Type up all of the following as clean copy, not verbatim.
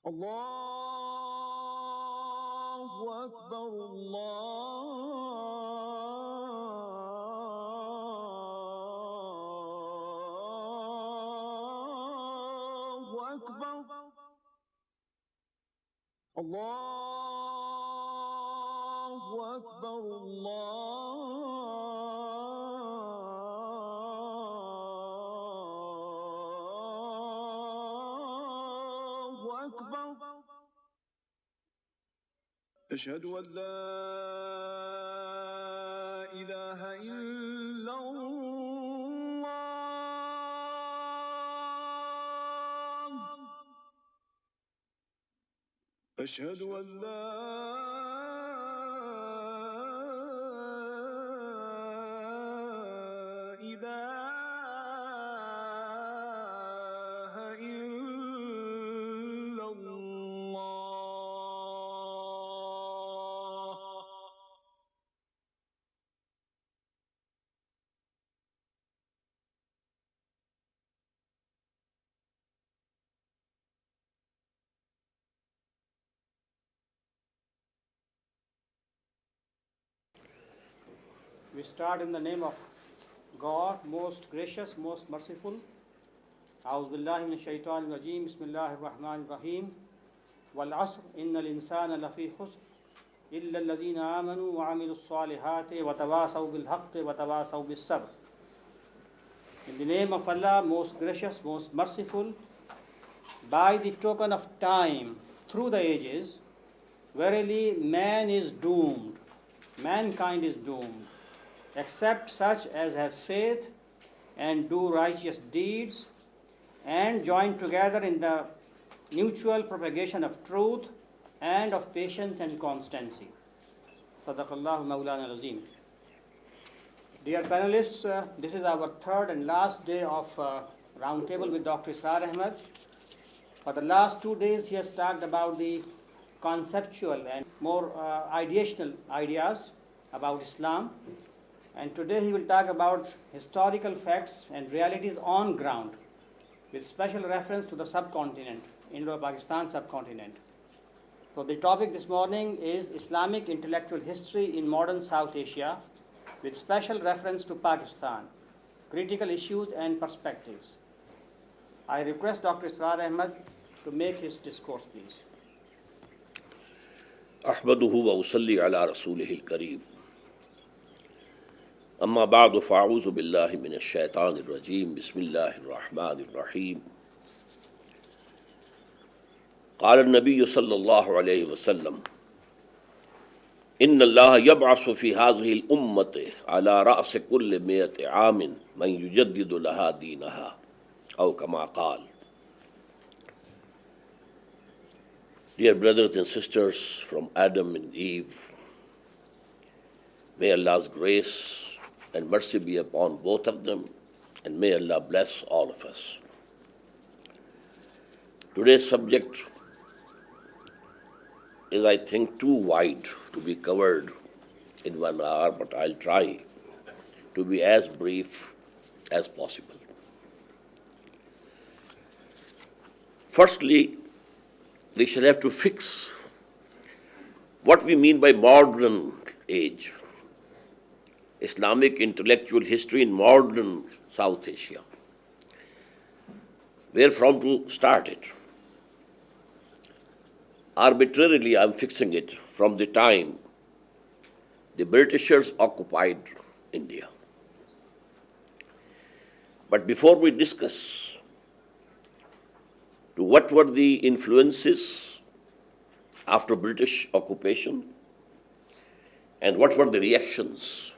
الله أكبر الله أكبر الله أكبر الله أكبر أشهد أن لا إله إلا الله أشهد أن لا إله إلا الله We start in the name of God, most gracious, most merciful. A'udhu billahi minash shaitanir rajeem. Bismillahir rahmanir rahim. Wal 'asr innal insana lafi khusr illa allazina amanu wa 'amilus salihati wa tawasaw bil haqqi wa tawasaw bis sabr. In the name of Allah, most gracious, most merciful, by the token of time through the ages, verily man is doomed, mankind is doomed, except such as have faith and do righteous deeds and join together in the mutual propagation of truth and of patience and constancy. Sadaqallahu Mawlana Azim. Dear panelists, this is our third and last day of roundtable with Dr. Israr Ahmad. For the last 2 days, he has talked about the conceptual and more ideational ideas about Islam. And today he will talk about historical facts and realities on ground, with special reference to the subcontinent, Indo-Pakistan subcontinent. So the topic this morning is Islamic intellectual history in modern South Asia, with special reference to Pakistan, critical issues and perspectives. I request Dr. Israr Ahmad to make his discourse, please. أحمده وأصلي على رسوله الكريم أما بعد فأعوذ بالله من الشيطان الرجيم بسم الله الرحمن الرحيم قال النبي صلى الله عليه وسلم إن الله يبعث في هذه الأمة على رأس كل 100 عام من يجدد لها دينها أو كما قال. Dear brothers and sisters from Adam and Eve, may Allah's grace and mercy be upon both of them, and may Allah bless all of us. Today's subject is, I think, too wide to be covered in 1 hour, but I'll try to be as brief as possible. Firstly, we shall have to fix what we mean by modern age, Islamic intellectual history in modern South Asia. Where from to start it? Arbitrarily, I'm fixing it from the time the Britishers occupied India. But before we discuss what were the influences after British occupation and what were the reactions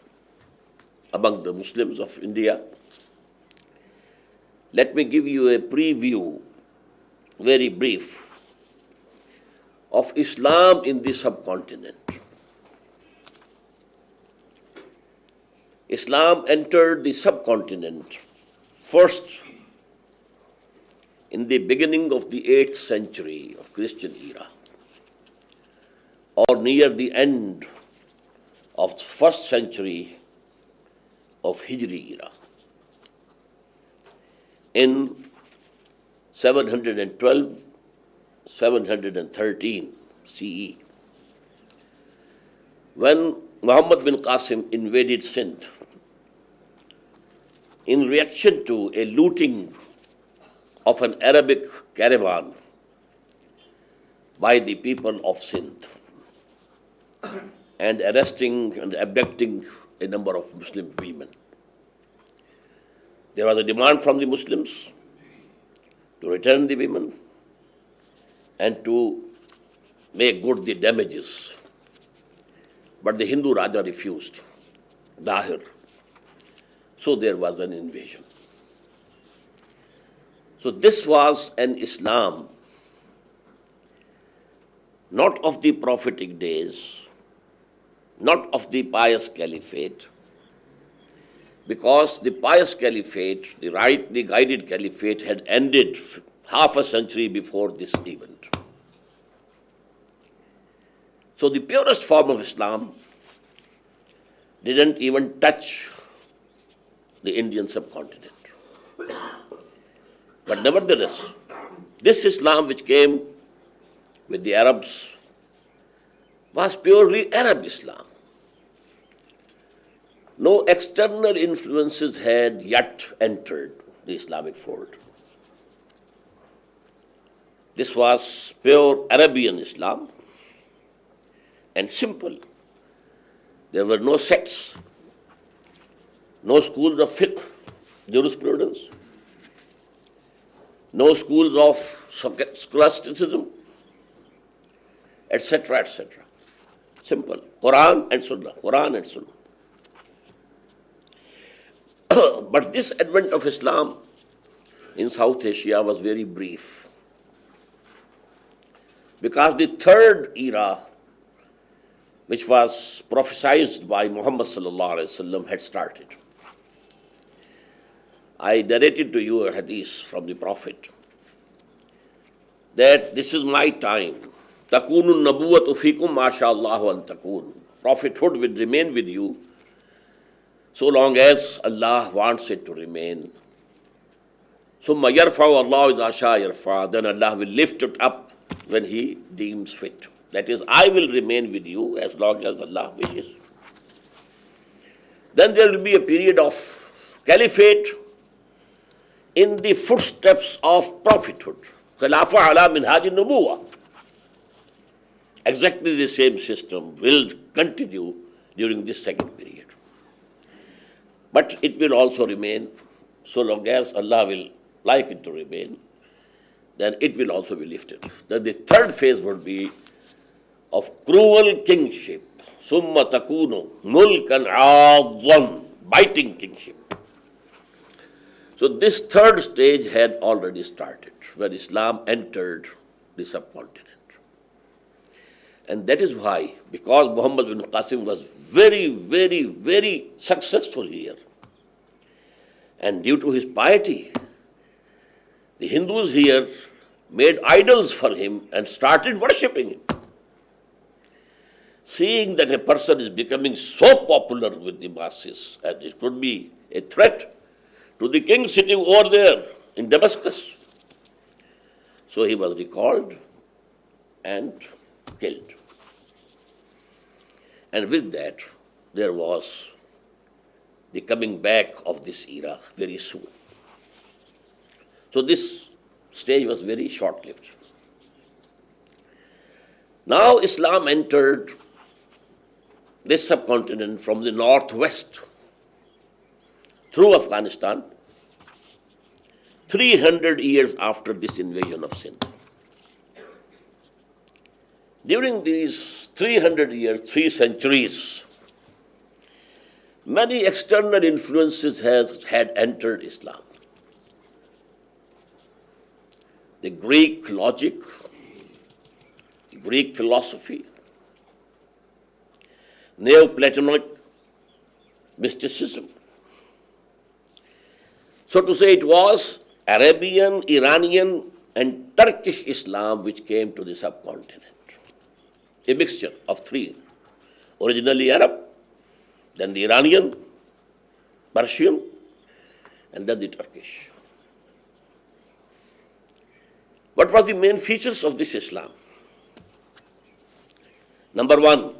among the Muslims of India, let me give you a preview, very brief, of Islam in the subcontinent. Islam entered the subcontinent first in the beginning of the 8th century of Christian era, or near the end of the 1st century of Hijri era. In 712, 713 CE, when Muhammad bin Qasim invaded Sindh in reaction to a looting of an Arabic caravan by the people of Sindh and arresting and abducting a number of Muslim women. There was a demand from the Muslims to return the women and to make good the damages. But the Hindu Raja refused, Dahir. So there was an invasion. So this was an Islam not of the prophetic days, not of the pious caliphate, because the pious caliphate, the rightly guided caliphate, had ended half a century before this event. So the purest form of Islam didn't even touch the Indian subcontinent. But nevertheless, this Islam which came with the Arabs was purely Arab Islam. No external influences had yet entered the Islamic fold. This was pure Arabian Islam and simple. There were no sects, no schools of fiqh, jurisprudence, no schools of scholasticism, etc., etc. Simple. Qur'an and Sunnah, Qur'an and Sunnah. But this advent of Islam in South Asia was very brief, because the third era, which was prophesied by Muhammad sallallahu alaihi wasallam, had started. I narrated to you a hadith from the Prophet that this is my time. Takunun nabuwatu fikum masha'Allahu an takun. Prophethood will remain with you so long as Allah wants it to remain. Summa yarfa'u Allahu idha sha'a yarfa'. Then Allah will lift it up when He deems fit. That is, I will remain with you as long as Allah wishes. Then there will be a period of caliphate in the footsteps of prophethood. Khilafah ala minhaj nubuwah. Exactly the same system will continue during this second period. But it will also remain so long as Allah will like it to remain, then it will also be lifted. Then the third phase would be of cruel kingship. Summa takunu mulkan a'adhan, biting kingship. So this third stage had already started when Islam entered the subcontinent. And that is why, because Muhammad bin Qasim was very, very, very successful here, and due to his piety, the Hindus here made idols for him and started worshipping him. Seeing that a person is becoming so popular with the masses, and it could be a threat to the king sitting over there in Damascus. So he was recalled and killed. And with that, there was the coming back of this era very soon. So this stage was very short-lived. Now Islam entered this subcontinent from the northwest through Afghanistan 300 years after this invasion of Sindh. During these 300 years, 3 centuries, many external influences had entered Islam. The Greek logic, the Greek philosophy, Neoplatonic mysticism. So to say, it was Arabian, Iranian, and Turkish Islam which came to the subcontinent. A mixture of 3. Originally Arab, then the Iranian, Persian, and then the Turkish. What was the main features of this Islam? Number one,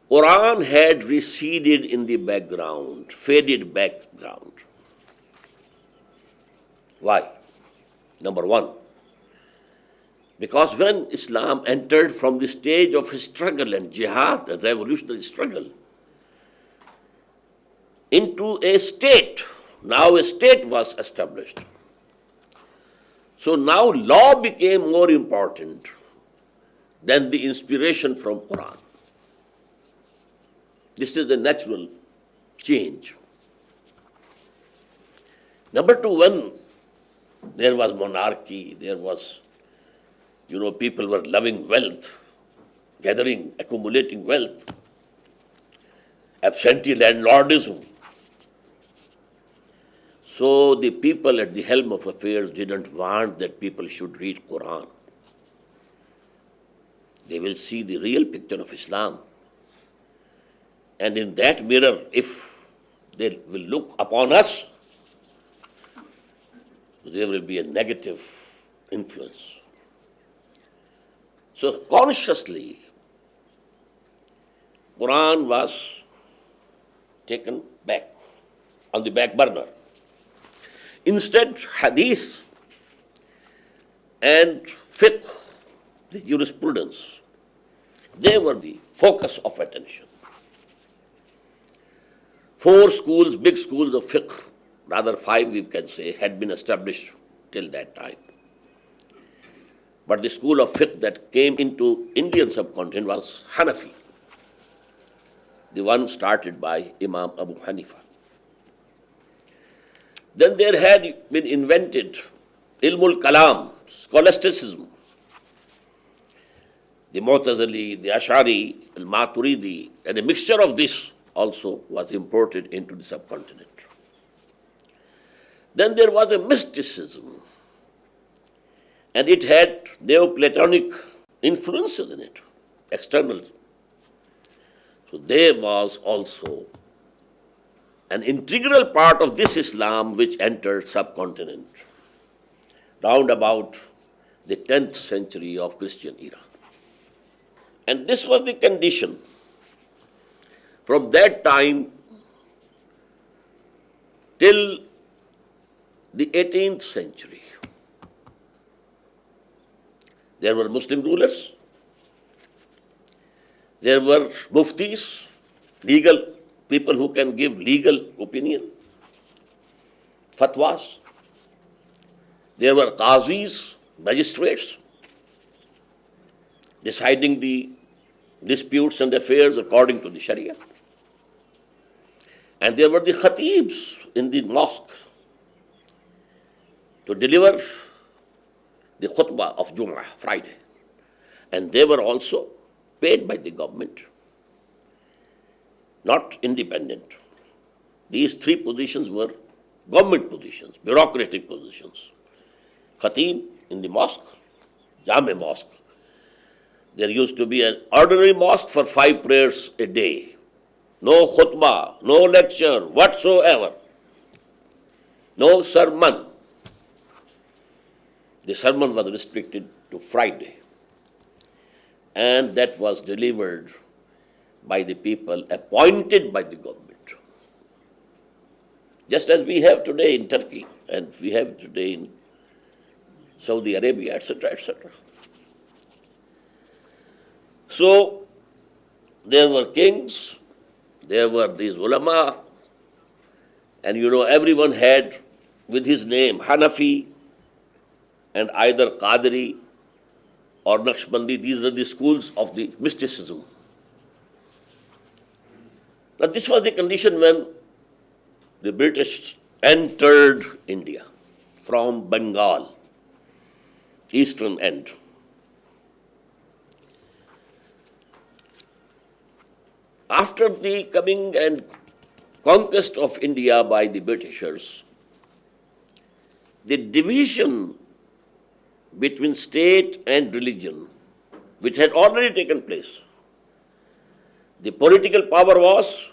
Qur'an had receded in the background, faded background. Why? Number one, because when Islam entered from the stage of struggle and jihad and revolutionary struggle into a state, now a state was established. So now law became more important than the inspiration from Qur'an. This is the natural change. Number two, when there was monarchy, there was, people were loving wealth, gathering, accumulating wealth, absentee landlordism. So the people at the helm of affairs didn't want that people should read Qur'an. They will see the real picture of Islam. And in that mirror, if they will look upon us, there will be a negative influence. So consciously, Quran was taken back, on the back burner. Instead, hadith and fiqh, the jurisprudence, they were the focus of attention. 4 schools, big schools of fiqh, rather 5 we can say, had been established till that time. But the school of fiqh that came into Indian subcontinent was Hanafi, the one started by Imam Abu Hanifa. Then there had been invented Ilmul Kalam, scholasticism. The Mu'tazili, the Ash'ari, Al-Maturidi, and a mixture of this also was imported into the subcontinent. Then there was a mysticism, and it had Neoplatonic influences in it, external. So there was also an integral part of this Islam which entered subcontinent round about the 10th century of Christian era. And this was the condition from that time till the 18th century. There were Muslim rulers, there were muftis, legal people who can give legal opinion, fatwas. There were qazis, magistrates, deciding the disputes and affairs according to the Sharia. And there were the khatibs in the mosque to deliver the khutbah of Jum'ah, Friday. And they were also paid by the government, not independent. These 3 positions were government positions, bureaucratic positions. Khatib in the mosque, Jame mosque. There used to be an ordinary mosque for 5 prayers a day. No khutbah, no lecture whatsoever. No sermon. The sermon was restricted to Friday. And that was delivered by the people appointed by the government. Just as we have today in Turkey and we have today in Saudi Arabia, etc., etc. So there were kings, there were these ulama, and everyone had with his name Hanafi and either Qadri or Naqshbandi. These are the schools of the mysticism. Now this was the condition when the British entered India from Bengal, eastern end. After the coming and conquest of India by the Britishers, the division between state and religion, which had already taken place, the political power was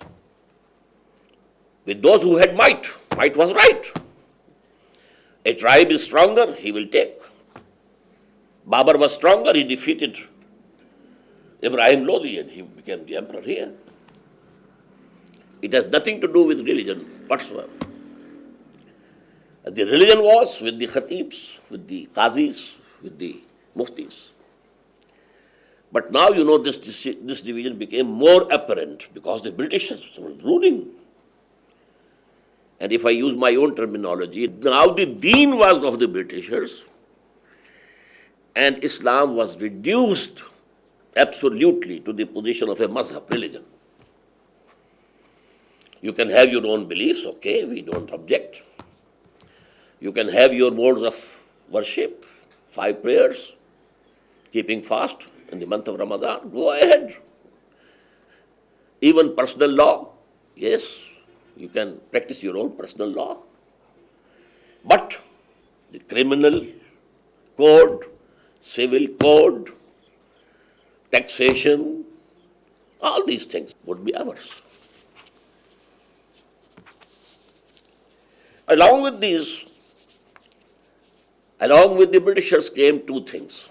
with those who had might. Might was right. A tribe is stronger, he will take. Babur was stronger, he defeated Ibrahim Lodi and he became the emperor here. It has nothing to do with religion whatsoever. The religion was with the khatibs, with the qazis, with the muftis. But now, this division became more apparent because the Britishers were ruling. And if I use my own terminology, now the deen was of the Britishers and Islam was reduced absolutely to the position of a mazhab religion. You can have your own beliefs, okay, we don't object. You can have your modes of worship, 5 prayers, keeping fast in the month of Ramadan, go ahead. Even personal law, yes, you can practice your own personal law. But the criminal code, civil code, taxation, all these things would be ours. Along with the Britishers came 2 things.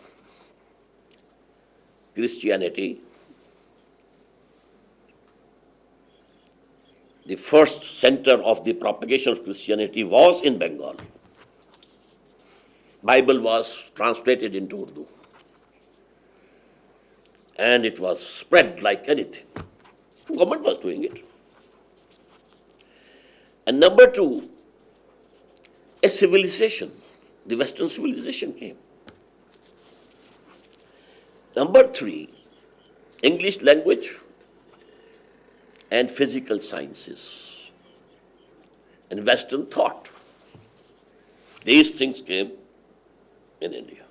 Christianity, the first center of the propagation of Christianity was in Bengal. Bible was translated into Urdu. And it was spread like anything. The government was doing it. And number 2, a civilization, the Western civilization came. Number 3, English language and physical sciences and Western thought. These things came in India.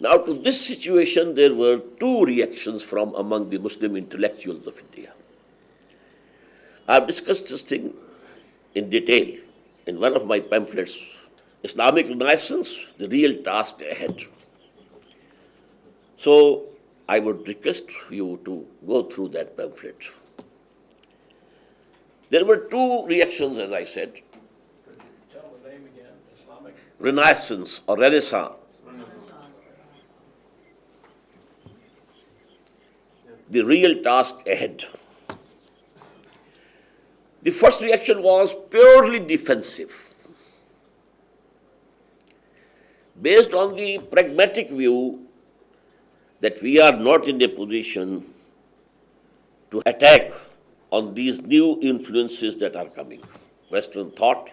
Now to this situation, there were 2 reactions from among the Muslim intellectuals of India. I have discussed this thing in detail in one of my pamphlets, Islamic Renaissance, the real task ahead. So I would request you to go through that pamphlet. There were 2 reactions, as I said. Tell the name again, Islamic. Renaissance or Renaissance. The real task ahead. The first reaction was purely defensive, based on the pragmatic view that we are not in a position to attack on these new influences that are coming. Western thought,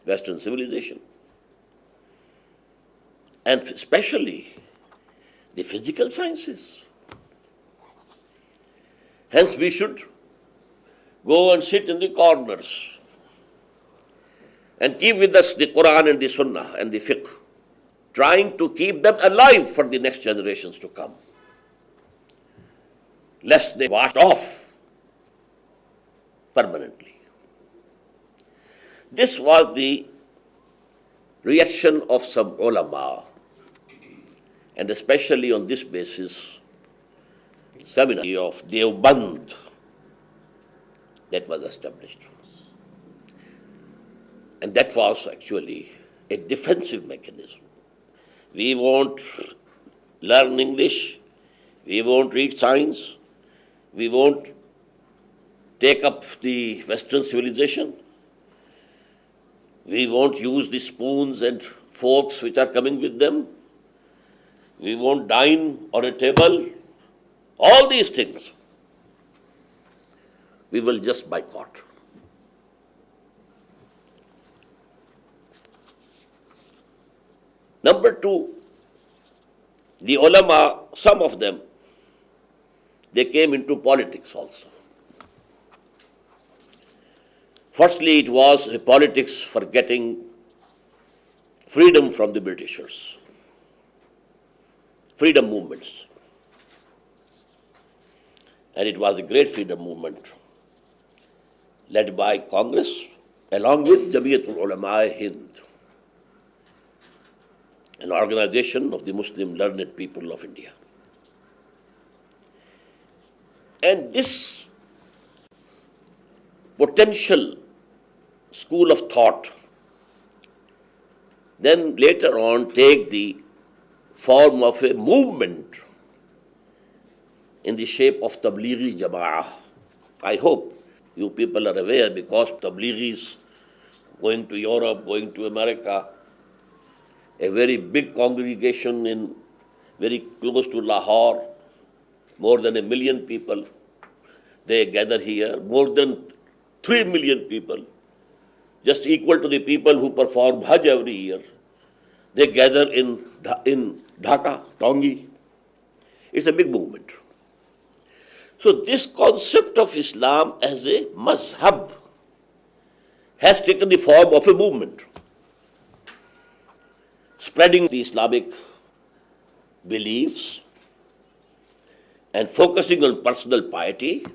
Western civilization, and especially the physical sciences. Hence we should go and sit in the corners and keep with us the Qur'an and the Sunnah and the fiqh, trying to keep them alive for the next generations to come, lest they wash off permanently. This was the reaction of some ulama, and especially on this basis, seminary of Deoband that was established. And that was actually a defensive mechanism. We won't learn English, we won't read science, we won't take up the Western civilization, we won't use the spoons and forks which are coming with them, we won't dine on a table, all these things we will just boycott. Number 2, the ulama, some of them, they came into politics also. Firstly, it was a politics for getting freedom from the Britishers, freedom movements. And it was a great freedom movement led by Congress along with Jamiatul Ulama Hind, an organization of the Muslim learned people of India. And this potential school of thought then later on take the form of a movement in the shape of Tablighi Jama'ah. I hope you people are aware, because Tablighis going to Europe, going to America, a very big congregation in very close to Lahore, more than 1 million people, they gather here, more than 3 million people, just equal to the people who perform Hajj every year. They gather in Dhaka, Tongi. It's a big movement. So this concept of Islam as a mazhab has taken the form of a movement, spreading the Islamic beliefs and focusing on personal piety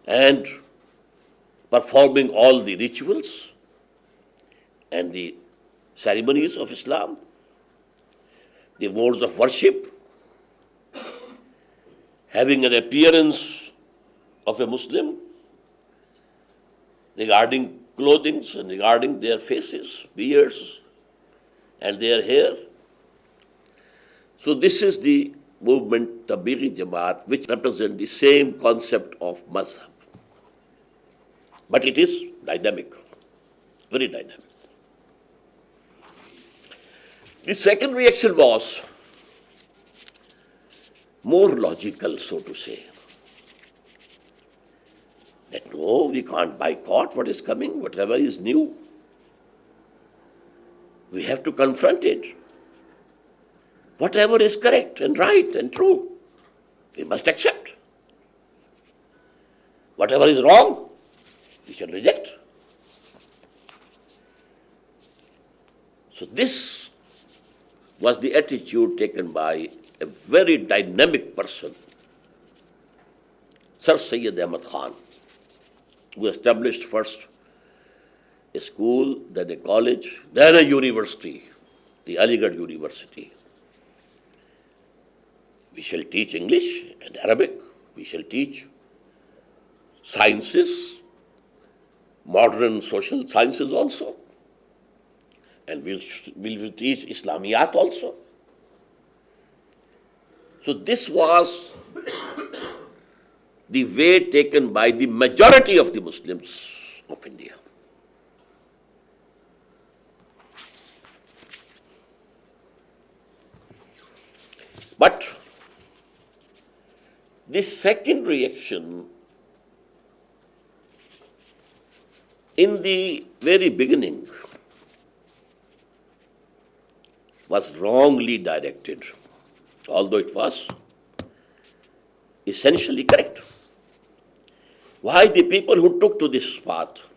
and performing all the rituals and the ceremonies of Islam, the modes of worship, having an appearance of a Muslim regarding clothing and regarding their faces, beards, and their hair. So this is the movement Tablighi Jamaat, which represents the same concept of mazhab. But it is dynamic, very dynamic. The second reaction was more logical, so to say. That no, we can't boycott what is coming, whatever is new. We have to confront it. Whatever is correct and right and true, we must accept. Whatever is wrong, we shall reject. So this was the attitude taken by a very dynamic person, Sir Syed Ahmad Khan, who established first a school, then a college, then a university, the Aligarh University. We shall teach English and Arabic. We shall teach sciences, modern social sciences also. And we will teach Islamiyat also. So this was the way taken by the majority of the Muslims of India. But this second reaction, in the very beginning, was wrongly directed, although it was essentially correct. Why? The people who took to this path,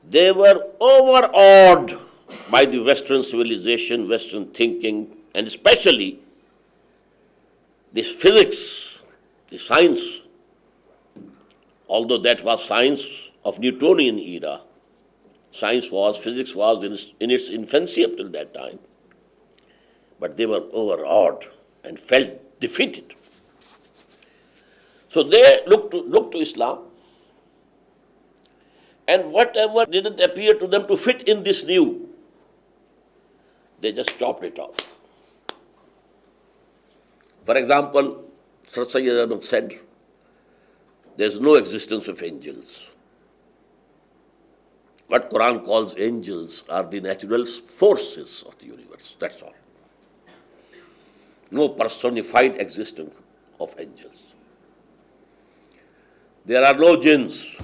they were overawed by the Western civilization, Western thinking, and especially this physics, the science, although that was science of Newtonian era. Physics was in its infancy up till that time. But they were overawed and felt defeated. So they looked to Islam, and whatever didn't appear to them to fit in this new, they just chopped it off. For example, Sir Syed Ahmad said, there is no existence of angels. What Qur'an calls angels are the natural forces of the universe, that's all. No personified existence of angels. There are no jinns,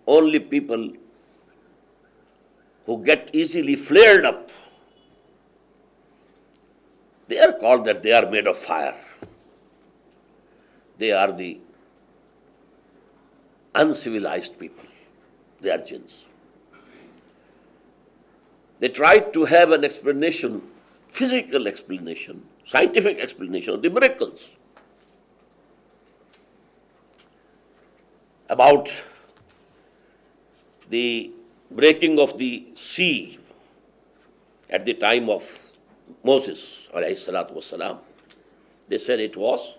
only people who get easily flared up. They are called that they are made of fire. They are the uncivilized people. They are jinns. They tried to have an explanation, physical explanation, scientific explanation of the miracles. About the breaking of the sea at the time of Moses, alayhi salatu wasalam. They said it was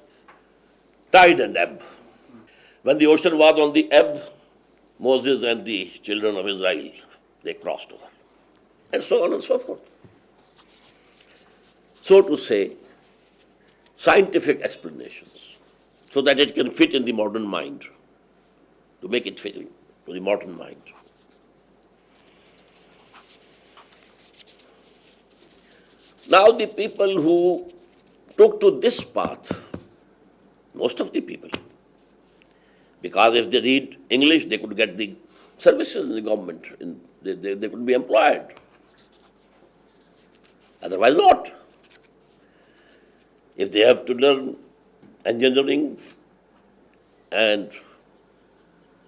tide and ebb. When the ocean was on the ebb, Moses and the children of Israel they crossed over, and so on and so forth. So to say, scientific explanations, so that it can fit in the modern mind, to make it fit to the modern mind. Now the people who took to this path, most of the people, because if they read English, they could get the services in the government, they could be employed. Otherwise not. If they have to learn engineering and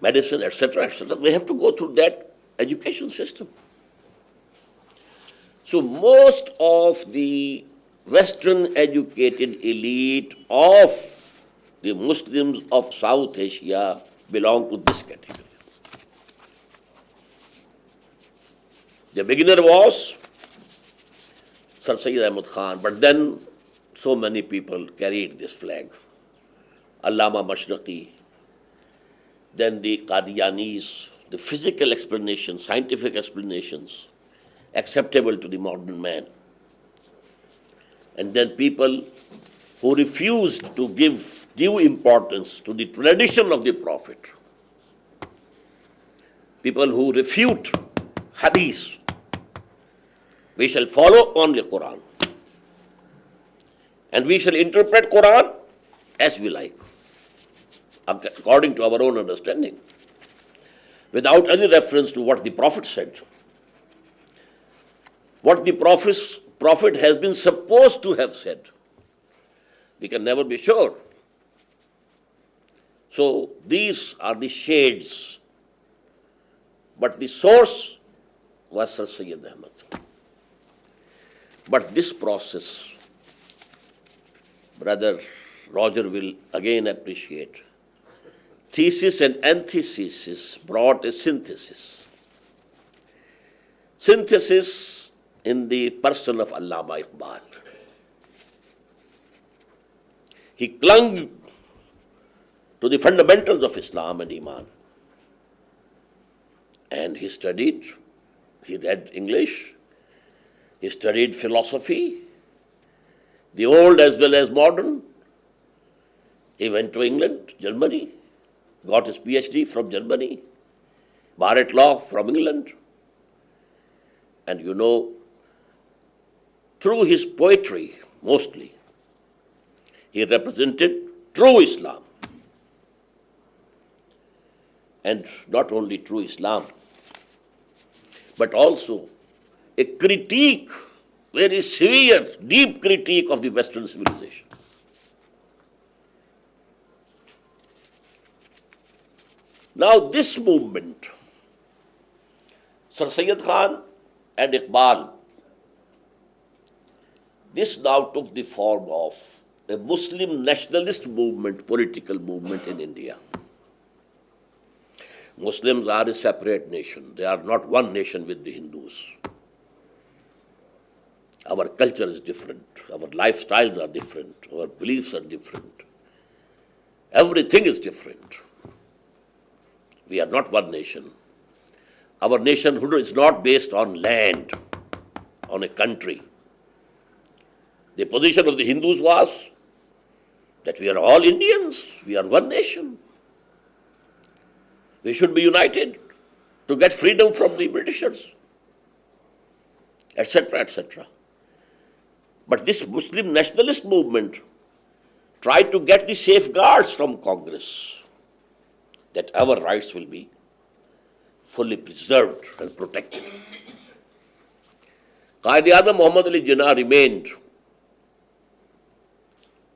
medicine, etc., they have to go through that education system. So most of the Western educated elite of the Muslims of South Asia belong to this category. The beginner was Sir Sayyid Ahmad Khan, but then so many people carried this flag. Allama Mashriqi, then the Qadianis, the physical explanations, scientific explanations, acceptable to the modern man. And then people who refused to give due importance to the tradition of the Prophet. People who refute hadith. We shall follow only Qur'an. And we shall interpret Qur'an as we like, according to our own understanding, without any reference to what the Prophet said. What the Prophet has been supposed to have said. We can never be sure. So these are the shades. But the source was Sir Sayyid Ahmad. But this process, Brother Roger will again appreciate, thesis and antithesis brought a synthesis. Synthesis in the person of Allama Iqbal. He clung to the fundamentals of Islam and Iman. And he studied, he read English, he studied philosophy, the old as well as modern. He went to England, Germany, got his PhD from Germany, Barrett Law from England. And you know, through his poetry, mostly, he represented true Islam. And not only true Islam, but also a critique, very severe, deep critique of the Western civilization. Now this movement, Sir Sayyid Khan and Iqbal, this now took the form of a Muslim nationalist movement, political movement in India. Muslims are a separate nation. They are not one nation with the Hindus. Our culture is different. Our lifestyles are different. Our beliefs are different. Everything is different. We are not one nation. Our nationhood is not based on land, on a country. The position of the Hindus was that we are all Indians. We are one nation. We should be united to get freedom from the Britishers, etc., etc. But this Muslim nationalist movement tried to get the safeguards from Congress that our rights will be fully preserved and protected. Qaid-e-Azam Muhammad Ali Jinnah remained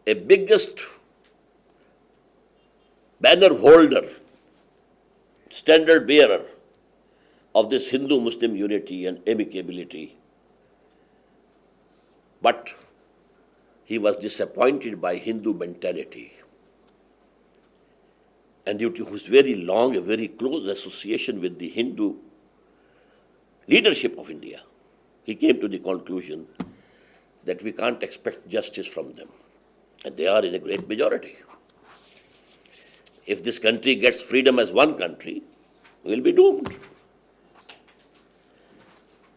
a biggest banner holder, standard bearer of this Hindu-Muslim unity and amicability. But he was disappointed by Hindu mentality. And due to his very long, a very close association with the Hindu leadership of India, he came to the conclusion that we can't expect justice from them. And they are in a great majority. If this country gets freedom as one country, we will be doomed.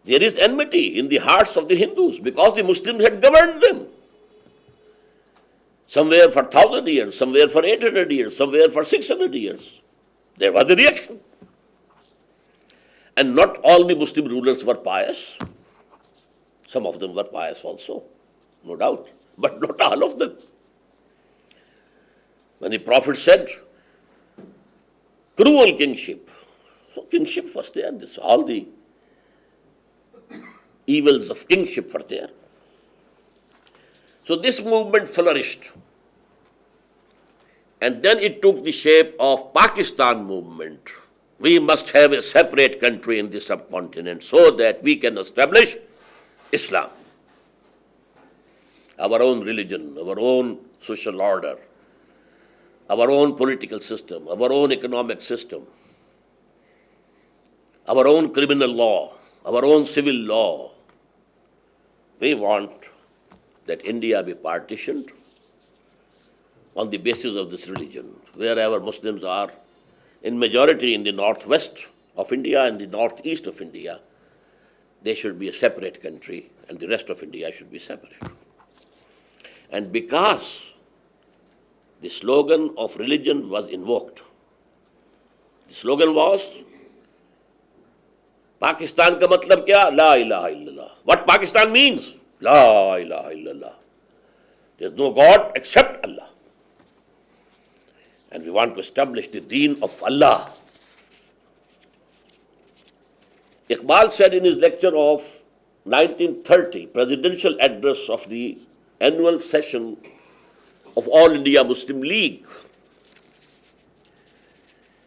There is enmity in the hearts of the Hindus because the Muslims had governed them. Somewhere for 1,000 years, somewhere for 800 years, somewhere for 600 years. There was a reaction. And not all the Muslim rulers were pious. Some of them were pious also, no doubt, but not all of them. When the Prophet said, cruel kingship, so kingship was there, all the evils of kingship were there. So this movement flourished. And then it took the shape of Pakistan movement. We must have a separate country in the subcontinent so that we can establish Islam, our own religion, our own social order, our own political system, our own economic system, our own criminal law, our own civil law. We want that India be partitioned on the basis of this religion. Wherever Muslims are, in majority in the northwest of India and the northeast of India, they should be a separate country and the rest of India should be separate. And because the slogan of religion was invoked, the slogan was, Pakistan ka matlab kya? La ilaha illallah. What Pakistan means? La ilaha illallah. There is no God except Allah. And we want to establish the deen of Allah. Iqbal said in his lecture of 1930, presidential address of the annual session of All India Muslim League,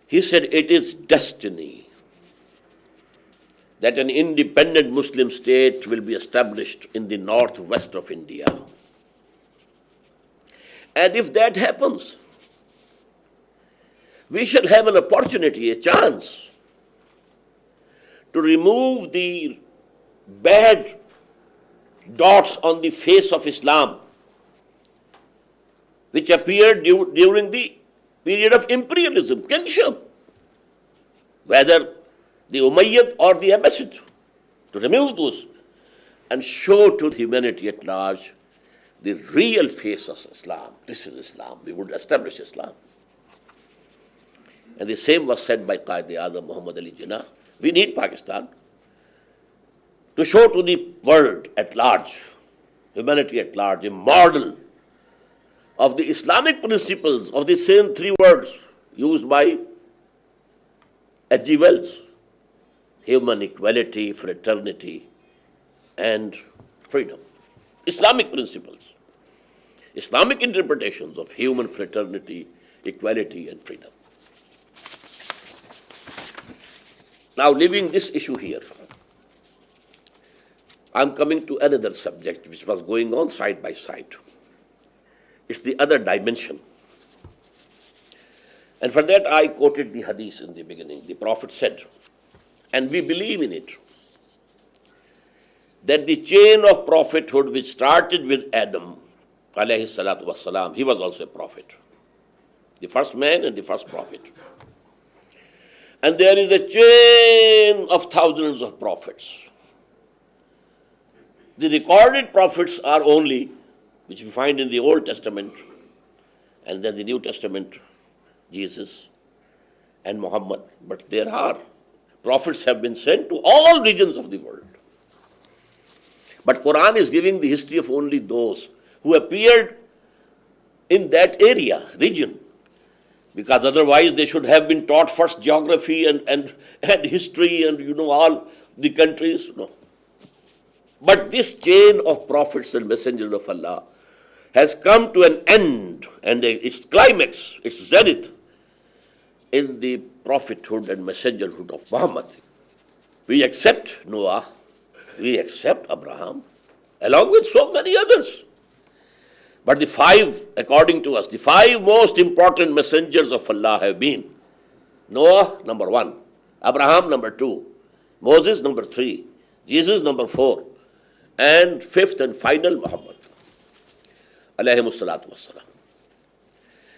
he said, it is destiny that an independent Muslim state will be established in the northwest of India. And if that happens, we shall have an opportunity, a chance, to remove the bad dots on the face of Islam, which appeared during the period of imperialism, kingship, whether the Umayyad or the Abbasid, to remove those and show to humanity at large the real face of Islam. This is Islam. We would establish Islam. And the same was said by Qaid-e-Azam Muhammad Ali Jinnah. We need Pakistan to show to the world at large, humanity at large, a model of the Islamic principles of the same three words used by H.G. Wells: human equality, fraternity, and freedom. Islamic principles, Islamic interpretations of human fraternity, equality, and freedom. Now, leaving this issue here, I'm coming to another subject which was going on side by side. It's the other dimension. And for that, I quoted the hadith in the beginning. The Prophet said, and we believe in it, that the chain of prophethood which started with Adam, alayhi salatu wassalam, he was also a prophet, the first man and the first prophet. And there is a chain of thousands of prophets. The recorded prophets are only, which we find in the Old Testament, and then the New Testament, Jesus and Muhammad. But there are prophets have been sent to all regions of the world. But Qur'an is giving the history of only those who appeared in that area, region. Because otherwise they should have been taught first geography and history and all the countries. No. But this chain of prophets and messengers of Allah has come to an end, and its climax, its zenith, in the prophethood and messengerhood of Muhammad. We accept Noah, we accept Abraham, along with so many others. But the five, according to us, the five most important messengers of Allah have been Noah, number 1, Abraham, number 2, Moses, number 3, Jesus, number 4, and fifth and final, Muhammad, alayhi salatu wassalam.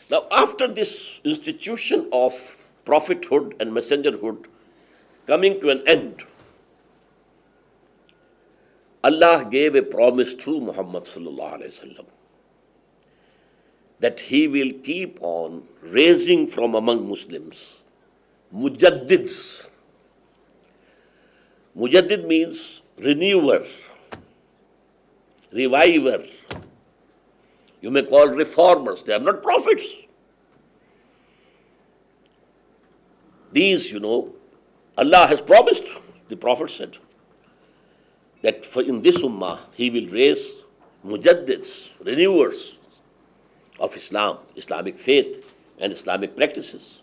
Now, after this institution of prophethood and messengerhood coming to an end, Allah gave a promise through Muhammad sallallahu alaihi wasallam that He will keep on raising from among Muslims mujaddids. Mujaddid means renewer, reviver. You may call reformers. They are not prophets. These, Allah has promised, the Prophet said, that in this ummah, He will raise mujaddids, renewers of Islam, Islamic faith and Islamic practices,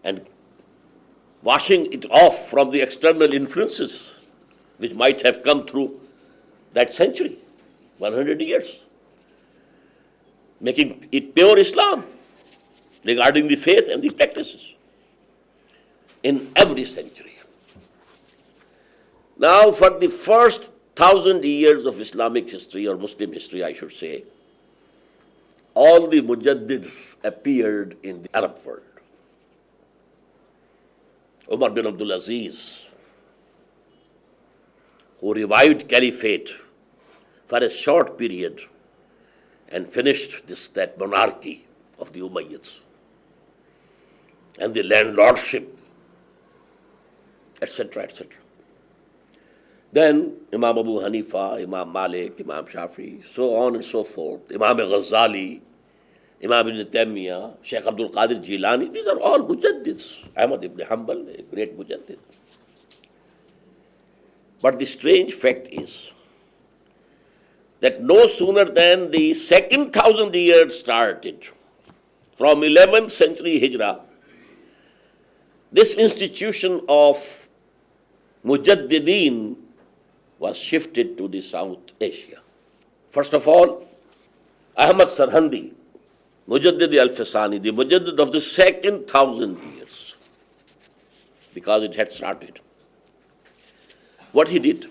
and washing it off from the external influences which might have come through that century, 100 years, making it pure Islam regarding the faith and the practices in every century. Now, for the first 1,000 years of Islamic history, or Muslim history, I should say, all the mujaddids appeared in the Arab world. Umar bin Abdul Aziz, who revived caliphate for a short period and finished that monarchy of the Umayyads and the landlordship, etc., etc. Then Imam Abu Hanifa, Imam Malik, Imam Shafi, so on and so forth, Imam Ghazali, Imam Ibn Taymiyyah, Sheikh Abdul Qadir Jilani, these are all mujaddids. Ahmad ibn Hanbal, a great mujaddid. But the strange fact is that no sooner than the second 1,000 years started, from 11th century Hijrah, this institution of mujaddideen was shifted to the South Asia. First of all, Ahmad Sarhandi, Mujaddid al-Fasani, the Mujaddid of the second 1,000 years, because it had started. What he did?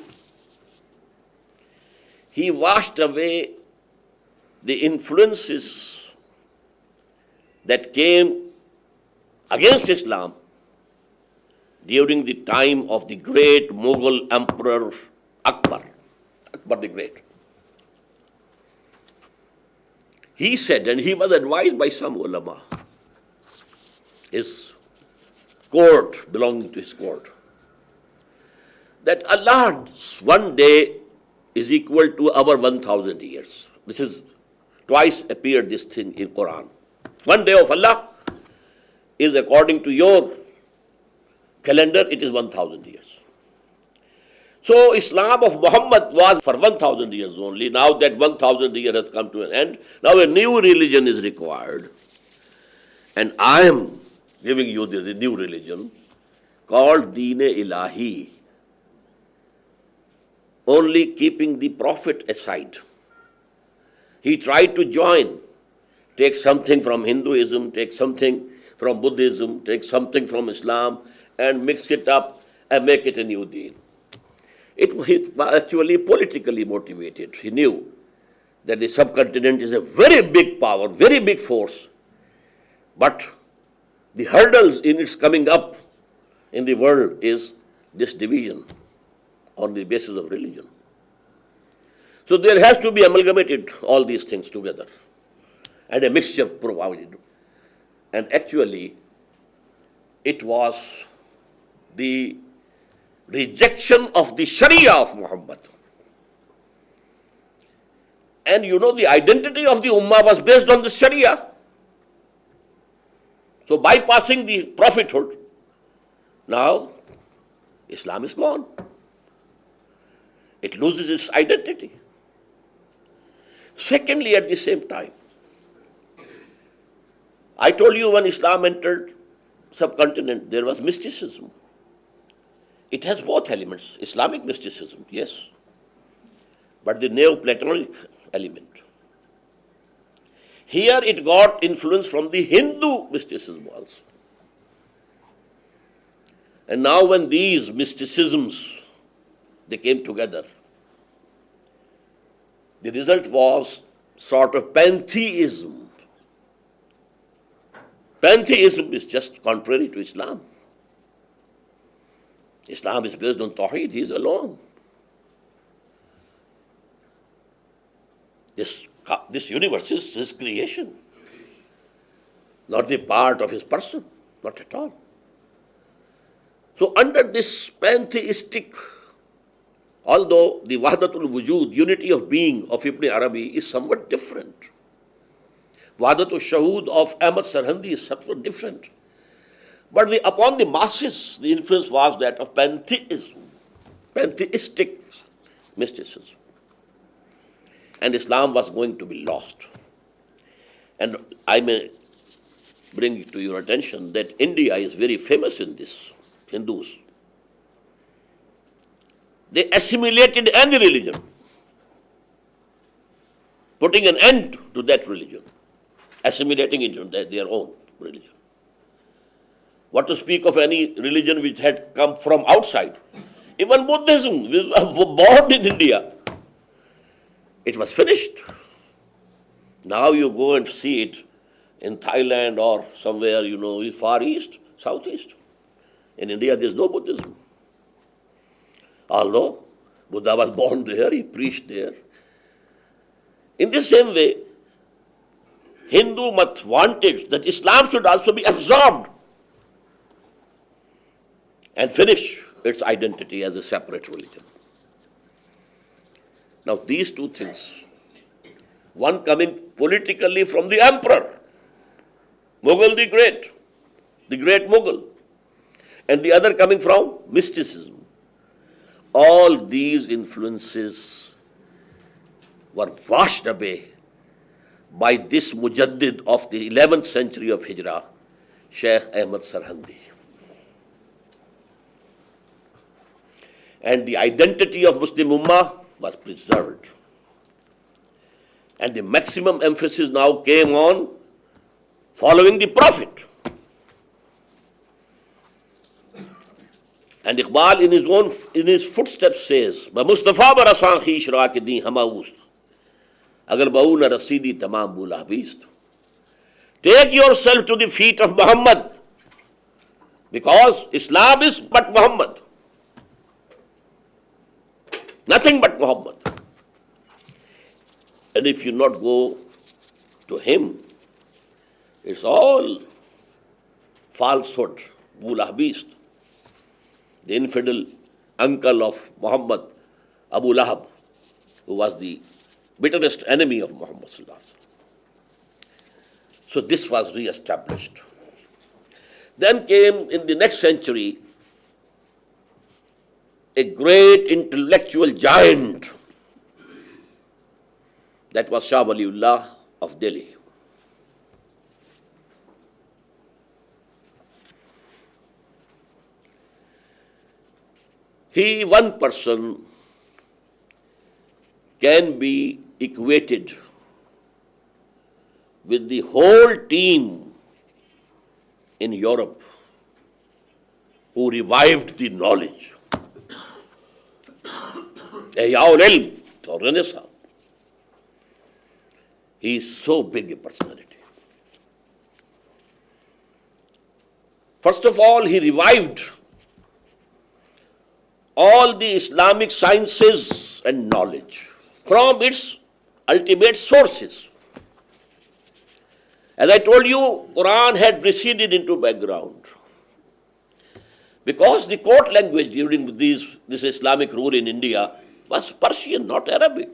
He washed away the influences that came against Islam during the time of the great Mughal Emperor Akbar the Great. He said, and he was advised by some ulama, his court, belonging to his court, that Allah's one day is equal to our 1,000 years. This is twice appeared this thing in Qur'an. One day of Allah is according to your calendar, it is 1,000 years. So Islam of Muhammad was for 1,000 years only. Now that 1,000 years has come to an end, now a new religion is required. And I am giving you the new religion called Deen-e-Ilahi, only keeping the Prophet aside. He tried to join, take something from Hinduism, take something from Buddhism, take something from Islam, and mix it up and make it a new deen. It was actually politically motivated. He knew that the subcontinent is a very big power, very big force, but the hurdles in its coming up in the world is this division on the basis of religion. So there has to be amalgamated all these things together and a mixture provided. And actually, it was the rejection of the Sharia of Muhammad. And the identity of the Ummah was based on the Sharia. So bypassing the prophethood, now Islam is gone. It loses its identity. Secondly, at the same time, I told you when Islam entered subcontinent, there was mysticism. It has both elements, Islamic mysticism, yes, but the Neoplatonic element. Here it got influence from the Hindu mysticism also. And now when these mysticisms, they came together, the result was sort of pantheism. Pantheism is just contrary to Islam. Islam is based on Tawheed, he is alone. This universe is his creation, not the part of his person, not at all. So under this pantheistic, although the Wahdatul Wujud, unity of being of Ibn Arabi is somewhat different, Wahdatul Shahud of Ahmad Sarhandi is somewhat different. But upon the masses, the influence was that of pantheism, pantheistic mysticism. And Islam was going to be lost. And I may bring to your attention that India is very famous in this, Hindus. They assimilated any religion, putting an end to that religion, assimilating it into their own religion. What to speak of any religion which had come from outside? Even Buddhism, which was born in India, it was finished. Now you go and see it in Thailand or somewhere, Far East, Southeast. In India, there is no Buddhism. Although Buddha was born there, he preached there. In the same way, Hindu Mat wanted that Islam should also be absorbed and finish its identity as a separate religion. Now these two things, one coming politically from the emperor, Mughal the great Mughal, and the other coming from mysticism. All these influences were washed away by this Mujaddid of the 11th century of Hijrah, Sheikh Ahmad Sarhandi. And the identity of Muslim Ummah was preserved. And the maximum emphasis now came on following the Prophet. And Iqbal in his footsteps says, "Ba Mustafa ba rasan khish ra ke di hamaust. Agar baun rasidi tamam bula beast." Take yourself to the feet of Muhammad, because Islam is but Muhammad. Nothing but Muhammad. And if you not go to him, it's all falsehood, Bula beast. The infidel uncle of Muhammad, Abu Lahab, who was the bitterest enemy of Muhammad. So this was re-established. Then came in the next century a great intellectual giant, that was Shah Waliullah of Delhi. One person can be equated with the whole team in Europe who revived the knowledge. Ihyaul Ilm or Renaissance. He is so big a personality. First of all, he revived all the Islamic sciences and knowledge from its ultimate sources. As I told you, Qur'an had receded into background, because the court language during this Islamic rule in India was Persian, not Arabic.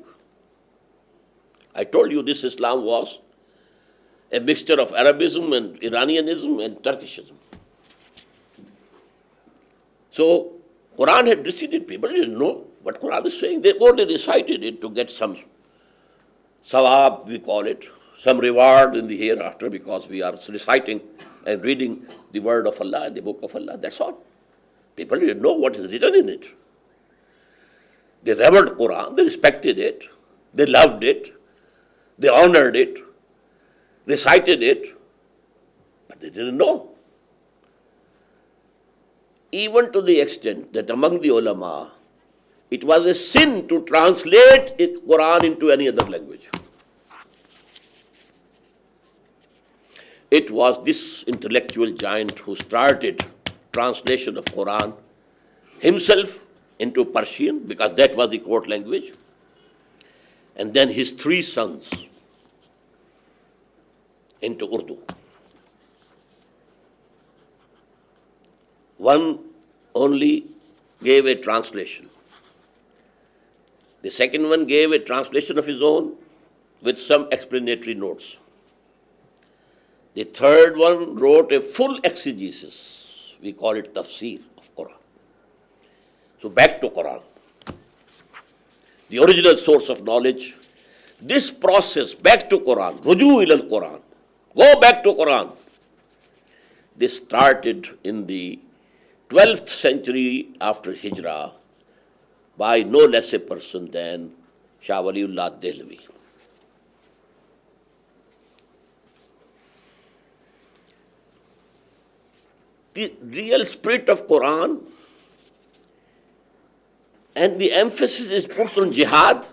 I told you this Islam was a mixture of Arabism and Iranianism and Turkishism. So Quran had receded. People didn't know what Quran is saying. They only recited it to get some sawab, we call it, some reward in the hereafter, because we are reciting and reading the word of Allah, the book of Allah. That's all. People didn't know what is written in it. They revered Quran, they respected it, they loved it, they honored it, recited it, but they didn't know. Even to the extent that among the ulama, it was a sin to translate the Quran into any other language. It was this intellectual giant who started translation of Quran himself into Persian, because that was the court language, and then his three sons into Urdu. One only gave a translation. The second one gave a translation of his own with some explanatory notes. The third one wrote a full exegesis. We call it tafsir of Qur'an. So back to Qur'an, the original source of knowledge. This process, back to Qur'an, ruju ila al-Qur'an, go back to Qur'an. This started in the 12th century after Hijrah by no less a person than Shah Waliullah Dehlvi. The real spirit of Quran and the emphasis is put on jihad.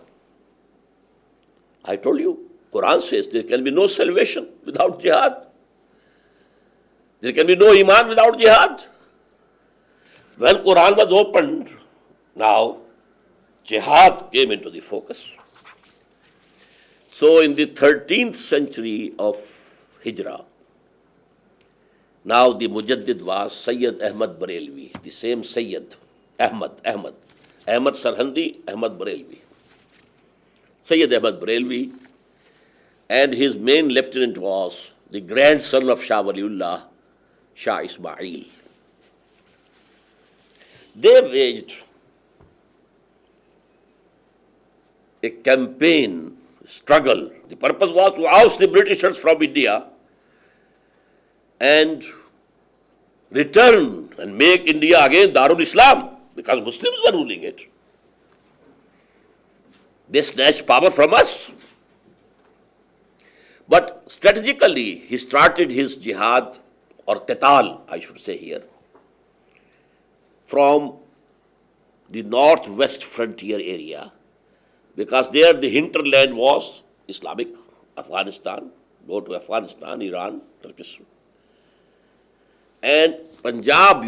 I told you, Quran says there can be no salvation without jihad. There can be no iman without jihad. When Quran was opened, now jihad came into the focus. So in the 13th century of Hijrah, now the Mujaddid was Sayyid Ahmad Barelvi, the same Sayyid, Ahmad Sarhandi, Ahmad Barelvi. Sayyid Ahmad Barelvi, and his main lieutenant was the grandson of Shah Waliullah, Shah Ismail. They waged a campaign, struggle. The purpose was to oust the Britishers from India and return and make India again Darul Islam, because Muslims were ruling it. They snatched power from us. But strategically, he started his jihad, or qital, I should say here, from the northwest frontier area, because there the hinterland was Islamic, Afghanistan, go to Afghanistan, Iran, Turkish. And Punjab,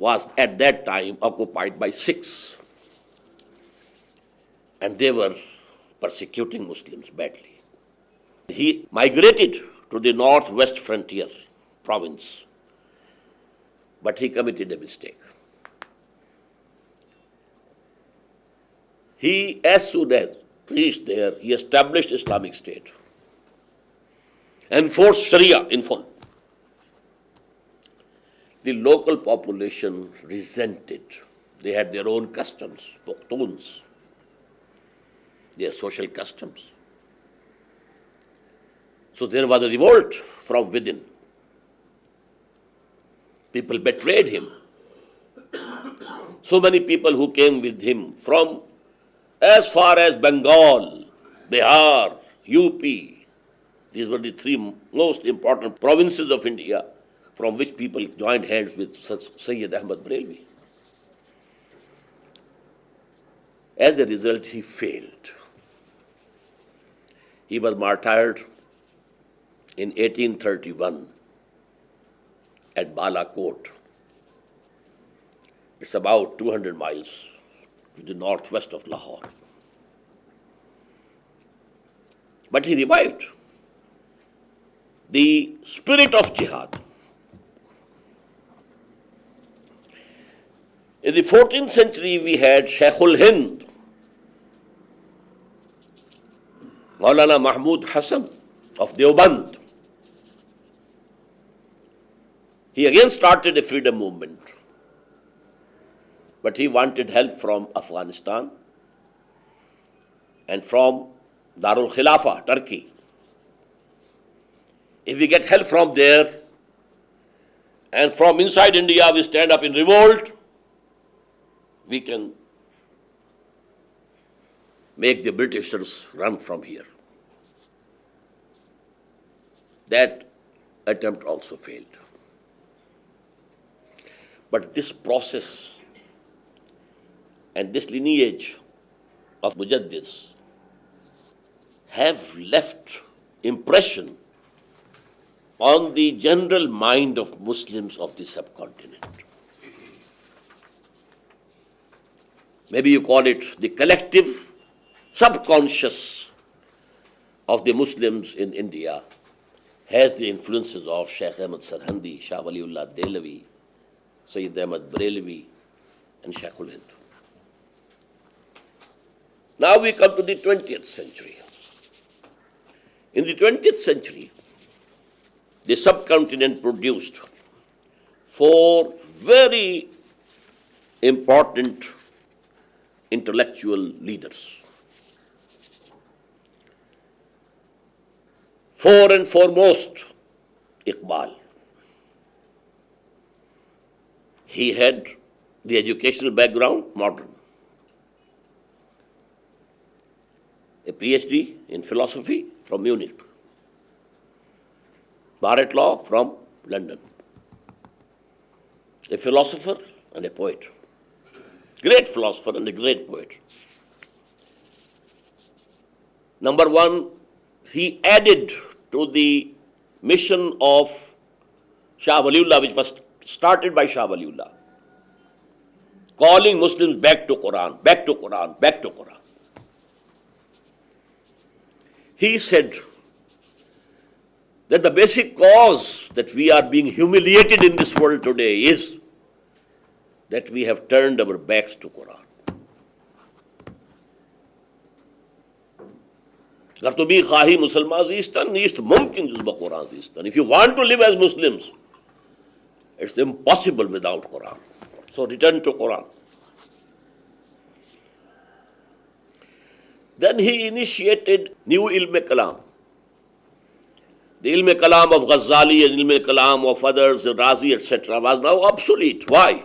was at that time occupied by Sikhs. And they were persecuting Muslims badly. He migrated to the northwest frontier province, but he committed a mistake. He, as soon as reached there, he established Islamic State, enforced Sharia in full. The local population resented. They had their own customs, Pukhtuns, their social customs. So there was a revolt from within. People betrayed him. So many people who came with him from as far as Bengal, Bihar, UP, these were the three most important provinces of India from which people joined hands with Sayyid Ahmad Barelvi. As a result, he failed. He was martyred in 1831 at Balakot. It's about 200 miles to the northwest of Lahore. But he revived the spirit of jihad. In the 14th century, we had Shaykhul Hind, Maulana Mahmud Hassan of Deoband. He again started a freedom movement, but he wanted help from Afghanistan and from Darul Khilafah, Turkey. If we get help from there and from inside India we stand up in revolt, we can make the Britishers run from here. That attempt also failed. But this process and this lineage of Mujaddids have left impression on the general mind of Muslims of the subcontinent. Maybe you call it the collective subconscious of the Muslims in India has the influences of Sheikh Ahmad Sarhandi, Shah Waliullah Dehlavi, Sayyid Ahmad Barelvi, and Sheikhul Hind. Now we come to the 20th century. In the 20th century, the subcontinent produced four very important intellectual leaders. Fore and foremost, Iqbal. He had the educational background, modern. A PhD in philosophy from Munich. Bar at law from London. A philosopher and a poet. Great philosopher and a great poet. Number one, he added to the mission of Shah Waliullah, which was started by Shah Waliullah, calling Muslims back to Qur'an, back to Qur'an, back to Qur'an. He said that the basic cause that we are being humiliated in this world today is that we have turned our backs to Qur'an. If you want to live as Muslims, it's impossible without Qur'an. So return to Qur'an. Then he initiated new ilm-e-kalam. The ilm-e-kalam of Ghazali and ilm-e-kalam of others, Razi, etc. was now obsolete. Why?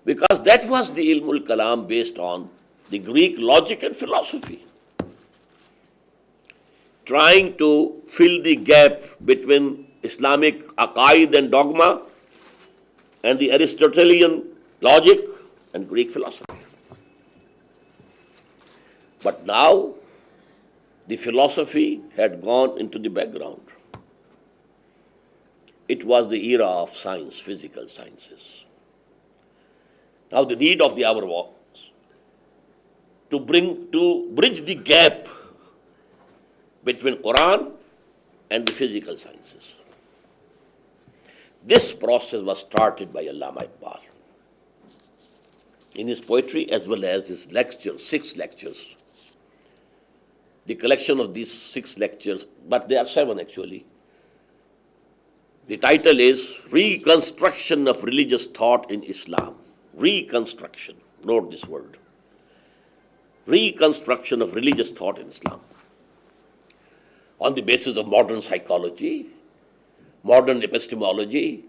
Because that was the ilm-ul-kalam based on the Greek logic and philosophy, trying to fill the gap between Islamic aqaid and dogma and the Aristotelian logic and Greek philosophy. But now, the philosophy had gone into the background. It was the era of science, physical sciences. Now the need of the hour was to bridge the gap between Quran and the physical sciences. This process was started by Allama Iqbal in his poetry as well as his lectures, 6 lectures. The collection of these 6 lectures, but there are 7 actually. The title is Reconstruction of Religious Thought in Islam. Reconstruction, note this word. Reconstruction of religious thought in Islam. On the basis of modern psychology, modern epistemology,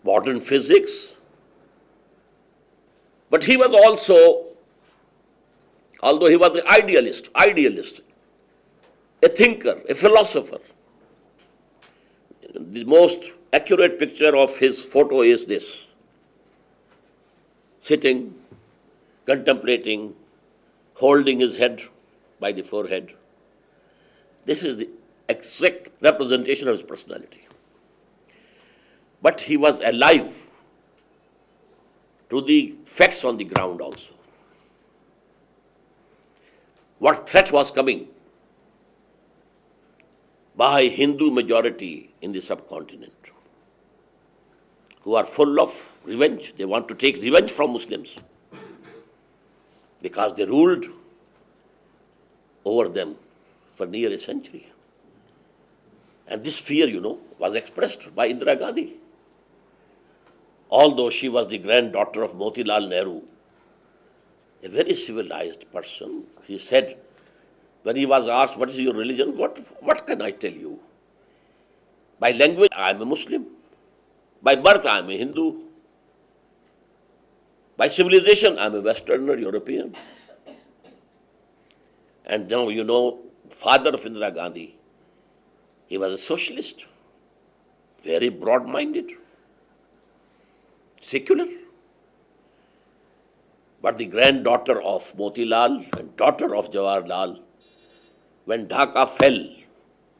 modern physics. But he was also, although he was an idealist, a thinker, a philosopher. The most accurate picture of his photo is this: sitting, contemplating, holding his head by the forehead. This is the exact representation of his personality. But he was alive to the facts on the ground also. What threat was coming by Hindu majority in the subcontinent, who are full of revenge. They want to take revenge from Muslims because they ruled over them for near a century. And this fear, was expressed by Indira Gandhi. Although she was the granddaughter of Motilal Nehru, a very civilized person, he said, when he was asked, what is your religion? What can I tell you? By language, I am a Muslim. By birth, I am a Hindu. By civilization, I am a Westerner, European. And now, father of Indira Gandhi, he was a socialist, very broad-minded, secular. But the granddaughter of Motilal and daughter of Jawaharlal, when Dhaka fell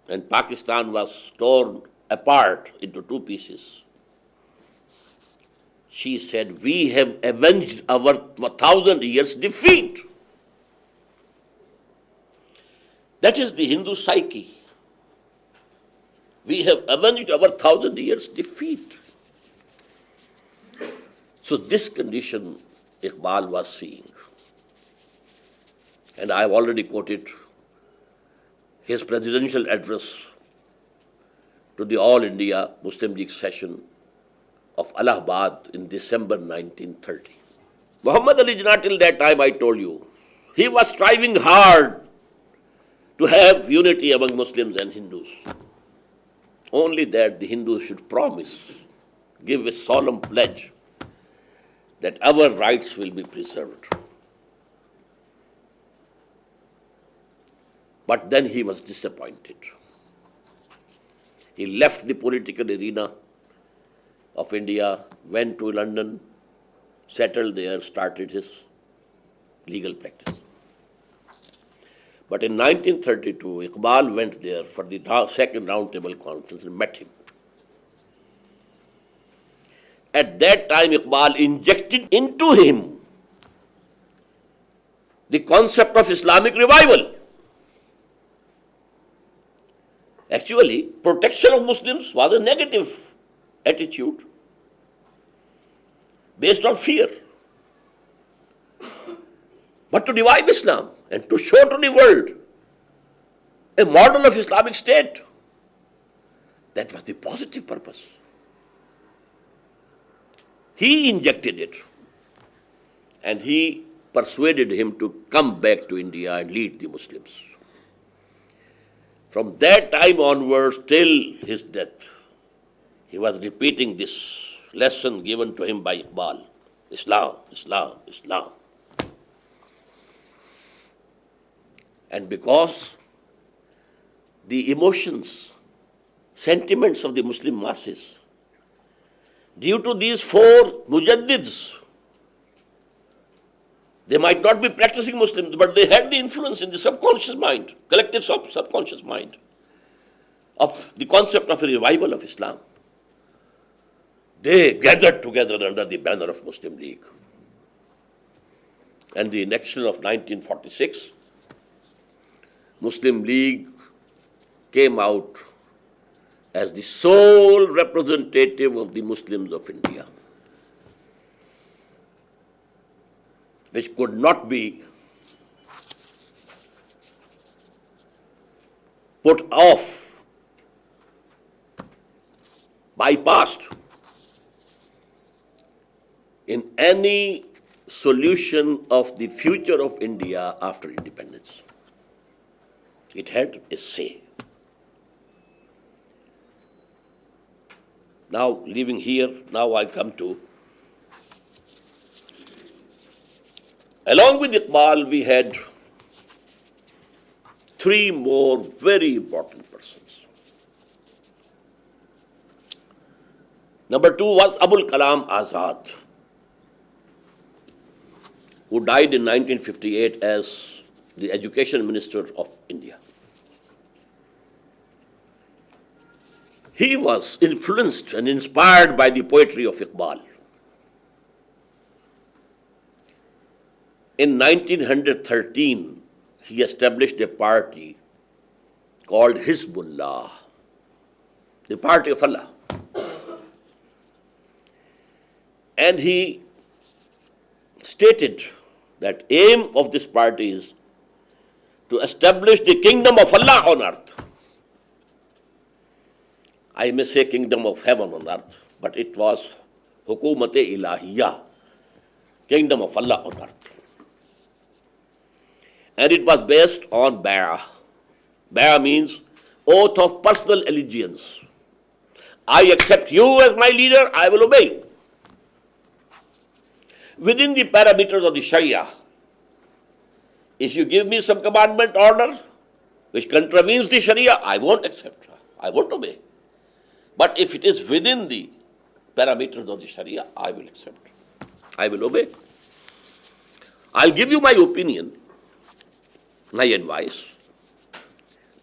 and Pakistan was torn apart into 2 pieces, she said, we have avenged our 1,000 years defeat. That is the Hindu psyche. We have avenged our 1,000 years defeat. So this condition Iqbal was seeing. And I have already quoted his presidential address to the All India Muslim League session of Allahabad in December 1930. Muhammad Ali Jinnah, till that time I told you, he was striving hard to have unity among Muslims and Hindus. Only that the Hindus should promise, give a solemn pledge that our rights will be preserved. But then he was disappointed. He left the political arena of India, went to London, settled there, started his legal practice. But in 1932, Iqbal went there for the second roundtable conference and met him. At that time, Iqbal injected into him the concept of Islamic revival. Actually, protection of Muslims was a negative attitude based on fear. But to revive Islam and to show to the world a model of Islamic state, that was the positive purpose. He injected it, and he persuaded him to come back to India and lead the Muslims. From that time onwards till his death, he was repeating this lesson given to him by Iqbal: Islam, Islam, Islam. And because the emotions, sentiments of the Muslim masses, due to these four mujaddids, they might not be practicing Muslims, but they had the influence in the subconscious mind, collective subconscious mind, of the concept of a revival of Islam. They gathered together under the banner of Muslim League. And the election of 1946, Muslim League came out as the sole representative of the Muslims of India, which could not be put off, bypassed in any solution of the future of India after independence. It had a say. Now, leaving here, now I come to, along with Iqbal, we had three more very important persons. Number two was Abul Kalam Azad, who died in 1958 as the Education Minister of India. He was influenced and inspired by the poetry of Iqbal. In 1913, he established a party called Hizbullah, the party of Allah. And he stated that aim of this party is to establish the kingdom of Allah on earth. I may say kingdom of heaven on earth, but it was Hukumat-e Ilahiyya, kingdom of Allah on earth. And it was based on Bay'ah. Bay'ah means oath of personal allegiance. I accept you as my leader, I will obey you. Within the parameters of the Sharia, if you give me some commandment order which contravenes the Sharia, I won't accept, I won't obey. But if it is within the parameters of the Sharia, I will accept, I will obey. I'll give you my opinion, my advice,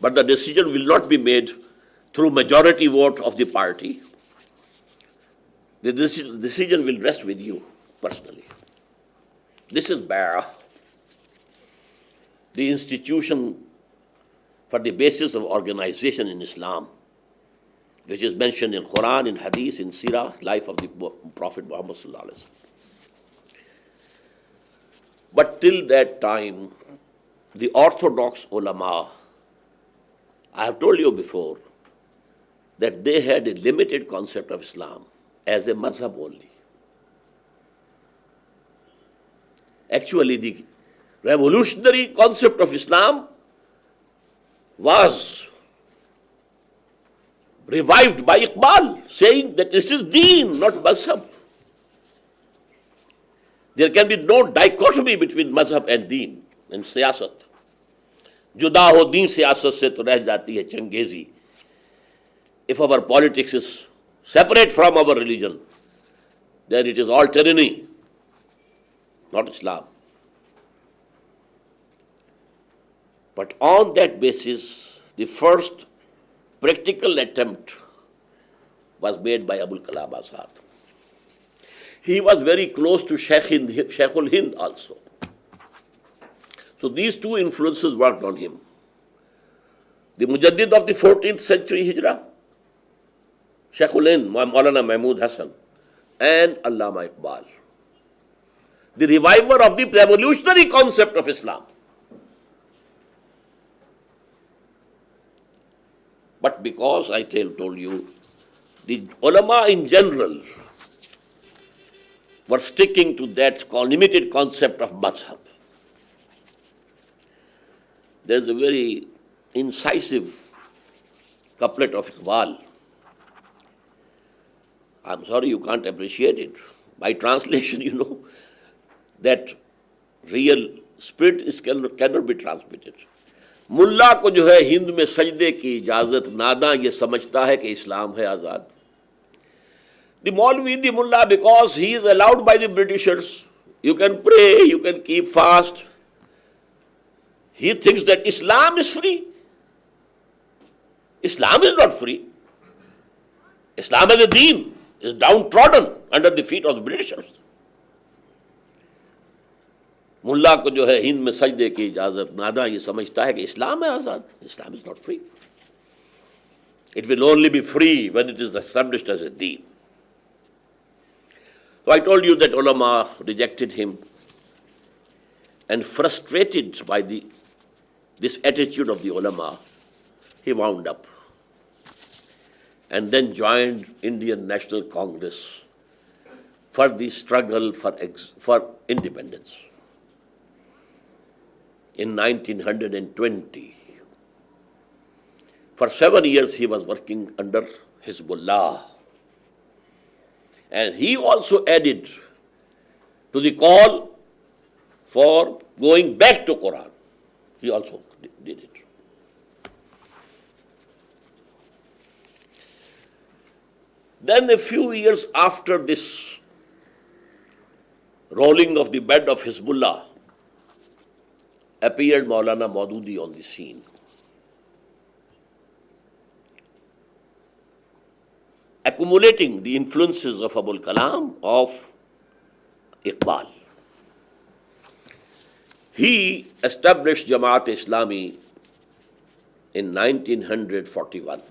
but the decision will not be made through majority vote of the party. The decision will rest with you personally. This is Bay'ah, the institution for the basis of organization in Islam, which is mentioned in Qur'an, in Hadith, in Sirah, life of the Prophet Muhammad sallallahu alaihi wasallam. But till that time, the orthodox ulama, I have told you before, that they had a limited concept of Islam as a mazhab only. Actually, the revolutionary concept of Islam was revived by Iqbal, saying that this is deen, not mazhab. There can be no dichotomy between mazhab and deen and siyasat. Juda ho deen siyasat se to reh jati hai changezi. If our politics is separate from our religion, then it is all tyranny, not Islam. But on that basis, the first practical attempt was made by Abul Kalam Azad. He was very close to Sheikhul Hind also. So these two influences worked on him. The Mujaddid of the 14th century Hijrah, Sheikhul Hind, Maulana Mahmud Hassan, and Allama Iqbal, the reviver of the revolutionary concept of Islam. But because I told you, the ulama in general were sticking to that limited concept of mazhab. There's a very incisive couplet of Iqbal. I'm sorry you can't appreciate it. By translation, you know, that real spirit cannot be transmitted. मुल्ला को जो है हिंद में सजदे की इजाजत, नादा ये समझता है कि इस्लाम है आजाद. The Maulvi, the mullah, because he is allowed by the Britishers, you can pray, you can keep fast. He thinks that Islam is free. Islam is not free. Islam as a deen is downtrodden under the feet of the Britishers. मुल्ला को जो है हिंद में सजदे की इजाजत, नादा ये समझता है कि इस्लाम है आजाद. Islam is not free. It will only be free when it is established as a deen. So I told you that ulama rejected him, and frustrated by this attitude of the ulama, he wound up and then joined Indian National Congress for the struggle for independence. In 1920, for 7 years he was working under Hizbullah. And he also added to the call for going back to Qur'an. He also did it. Then a few years after this rolling of the bed of Hizbullah, appeared Maulana Maududi on the scene. Accumulating the influences of Abul Kalam, of Iqbal. He established Jamaat Islami in 1941.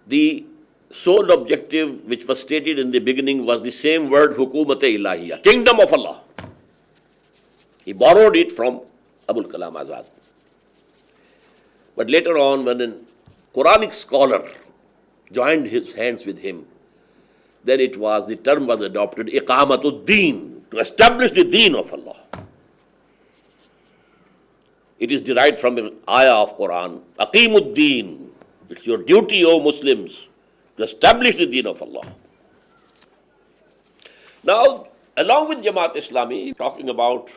The sole objective which was stated in the beginning was the same word, Hukumat-e-Ilahiyya, Kingdom of Allah. He borrowed it from Abul Kalam Azad. But later on, when a Quranic scholar joined his hands with him, then the term was adopted, Iqamatud-Deen, to establish the deen of Allah. It is derived from an ayah of Quran, Aqimud-Deen. It's your duty, O Muslims, to establish the deen of Allah. Now, along with Jamaat Islami, talking about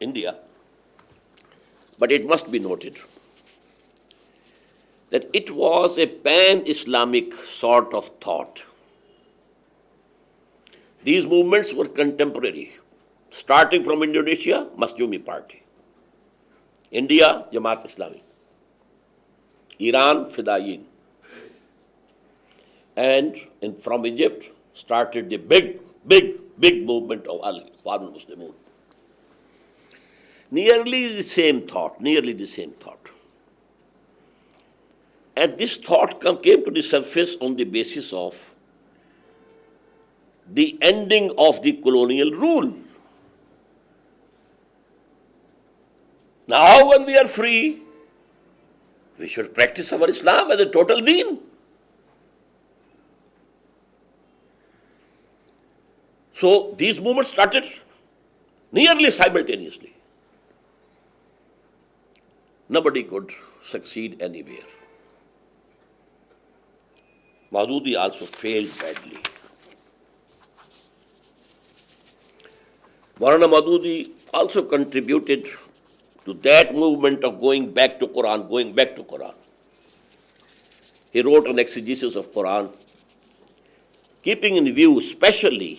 India, but it must be noted that it was a pan-Islamic sort of thought. These movements were contemporary, starting from Indonesia, Masjumi Party, India, Jamaat Islami, Iran, Fidayin, and from Egypt started the big movement of Al-Ikhwan al-Muslimun. nearly the same thought. And this thought came to the surface on the basis of the ending of the colonial rule. Now when we are free, we should practice our Islam as a total deen. So these movements started nearly simultaneously. Nobody could succeed anywhere. Maududi also failed badly. Maulana Maududi also contributed to that movement of going back to Qur'an. He wrote an exegesis of Qur'an, keeping in view especially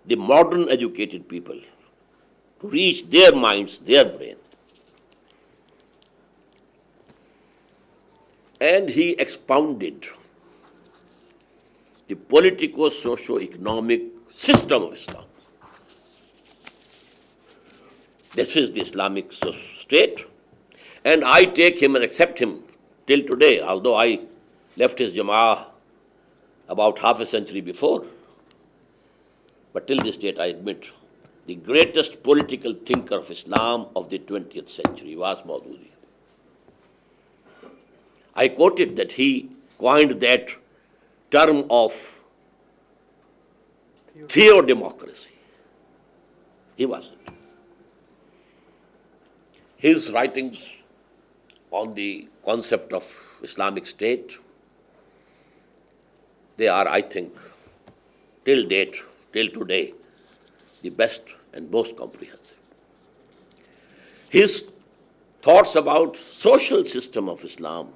the modern educated people, to reach their minds, their brain. And he expounded the politico-socio-economic system of Islam. This is the Islamic state, and I take him and accept him till today, although I left his Jama'ah about half a century before. But till this date, I admit, the greatest political thinker of Islam of the 20th century was Maududi. I quoted that he coined that term of theodemocracy. He was it. His writings on the concept of Islamic State, they are, I think, till today, the best and most comprehensive. His thoughts about social system of Islam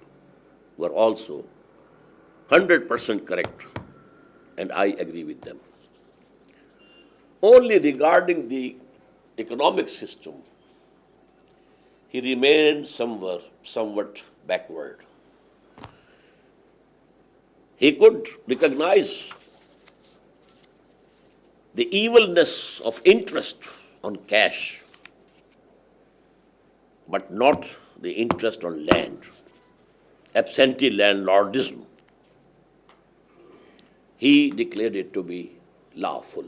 were also 100% correct, and I agree with them. Only regarding the economic system, he remained somewhat backward. He could recognize the evilness of interest on cash, but not the interest on land, absentee landlordism. He declared it to be lawful,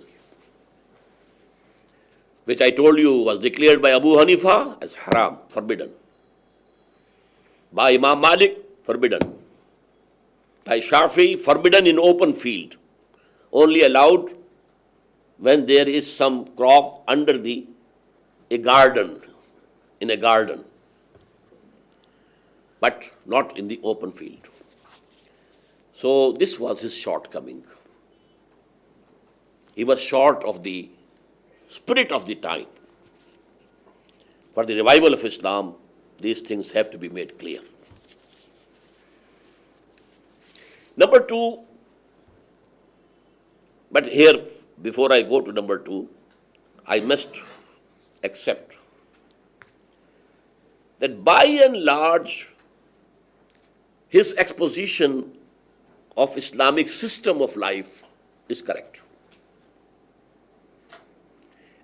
which I told you was declared by Abu Hanifa as haram, forbidden. By Imam Malik, forbidden. By Shafi, forbidden in open field, only allowed when there is some crop under a garden, in a garden, but not in the open field. So this was his shortcoming. He was short of the spirit of the time. For the revival of Islam, these things have to be made clear. Number two, but here, before I go to number two, I must accept that by and large, his exposition of Islamic system of life is correct.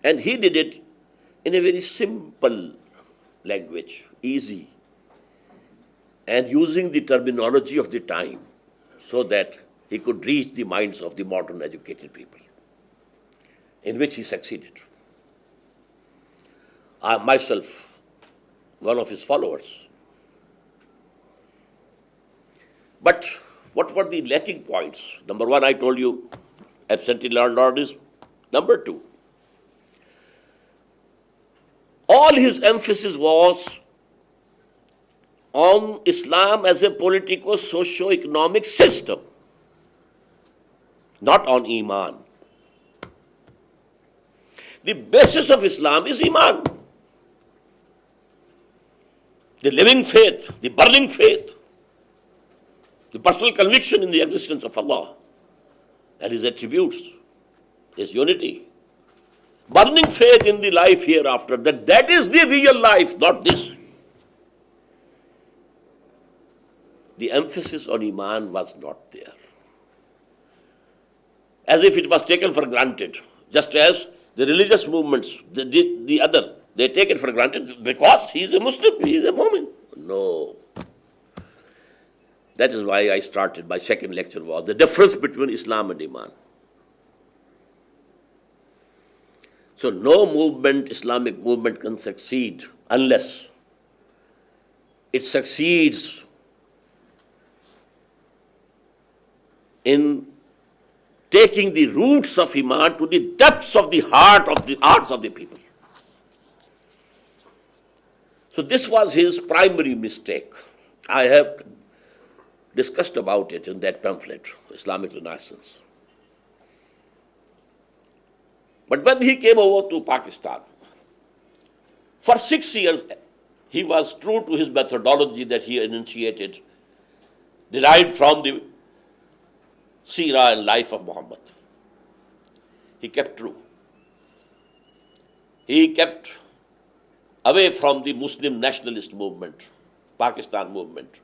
And he did it in a very simple language, easy, and using the terminology of the time so that he could reach the minds of the modern educated people, in which he succeeded. I myself, one of his followers. But what were the lacking points? Number one, I told you, absentee landlordism. Number two, all his emphasis was on Islam as a politico-socio-economic system, not on Iman. The basis of Islam is Iman, the living faith, the burning faith, the personal conviction in the existence of Allah and His attributes, His unity. Burning faith in the life hereafter, that is the real life, not this. The emphasis on Iman was not there. As if it was taken for granted, just as the religious movements, the They take it for granted because he is a Muslim, he is a Mu'min. No. That is why I started, my second lecture was the difference between Islam and Iman. So no movement, Islamic movement can succeed unless it succeeds in taking the roots of Iman to the depths of the hearts of the people. So this was his primary mistake. I have discussed about it in that pamphlet, Islamic Renaissance. But when he came over to Pakistan, for 6 years, he was true to his methodology that he initiated, derived from the seerah and life of Muhammad. He kept true. He kept away from the Muslim nationalist movement, Pakistan movement.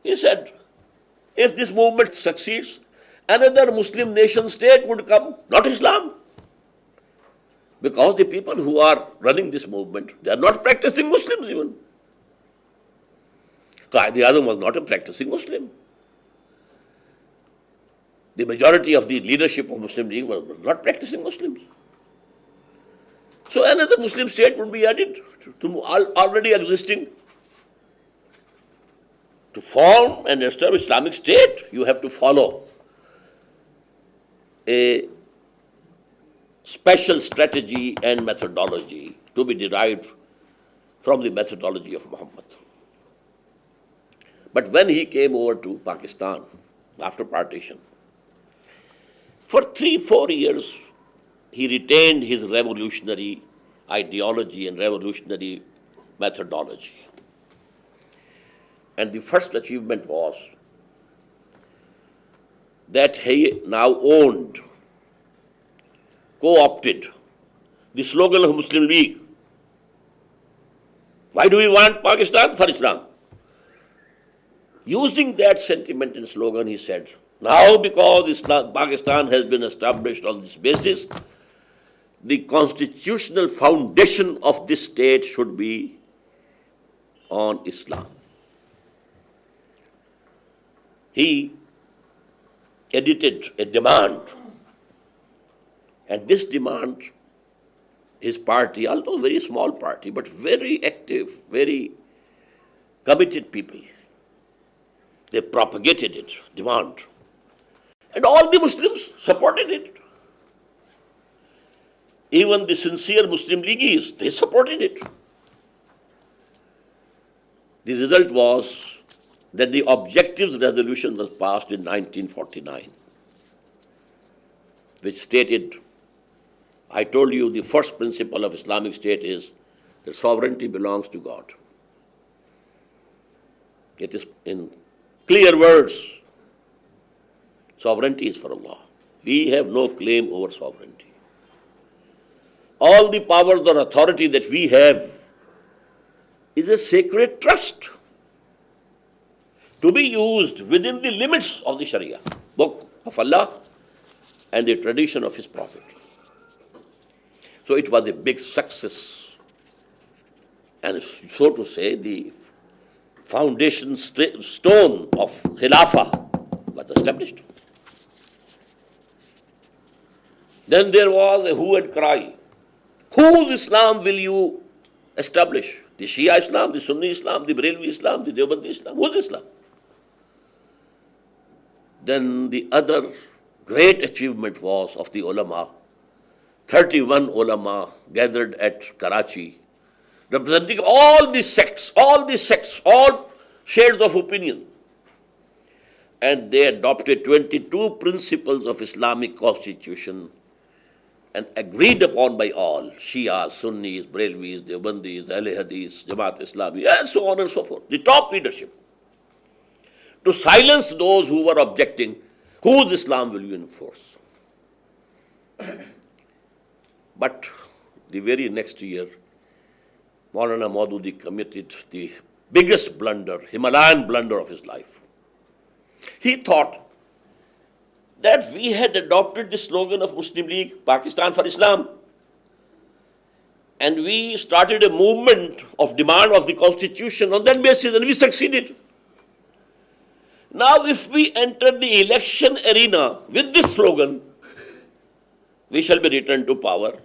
He said, if this movement succeeds, another Muslim nation state would come, not Islam. Because the people who are running this movement, they are not practicing Muslims even. Quaid-e-Azam was not a practicing Muslim. The majority of the leadership of Muslim League was not practicing Muslims. So another Muslim state would be added to already existing. To form and establish Islamic State, you have to follow a special strategy and methodology to be derived from the methodology of Muhammad. But when he came over to Pakistan after partition, for 3-4 years, he retained his revolutionary ideology and revolutionary methodology. And the first achievement was that he now owned, co-opted the slogan of Muslim League. Why do we want Pakistan? For Islam. Using that sentiment and slogan, he said, now because Pakistan has been established on this basis, the constitutional foundation of this state should be on Islam. He edited a demand, and this demand, his party, although very small party, but very active, very committed people, they propagated it, demand. And all the Muslims supported it. Even the sincere Muslim Leaguees, they supported it. The result was that the objectives resolution was passed in 1949, which stated, I told you the first principle of Islamic State is that sovereignty belongs to God. It is in clear words, sovereignty is for Allah. We have no claim over sovereignty. All the powers or authority that we have is a sacred trust to be used within the limits of the Sharia, book of Allah and the tradition of His Prophet. So it was a big success, and so to say, the foundation stone of Khilafah was established. Then there was a hue and cry. Whose Islam will you establish? The Shia Islam, the Sunni Islam, the Barelvi Islam, the Deobandi Islam? Whose Islam? Then the other great achievement was of the ulama. 31 ulama gathered at Karachi, representing all the sects, all shades of opinion. And they adopted 22 principles of Islamic constitution and agreed upon by all, Shias, Sunnis, Barelvis, Deobandis, Ahl Hadith, Jamaat Islami, and so on and so forth, the top leadership, to silence those who were objecting, whose Islam will you enforce? But the very next year, Maulana Maududi committed the biggest blunder, Himalayan blunder of his life. He thought that we had adopted the slogan of Muslim League, Pakistan for Islam. And we started a movement of demand of the constitution on that basis, and we succeeded. Now, if we enter the election arena with this slogan, we shall be returned to power,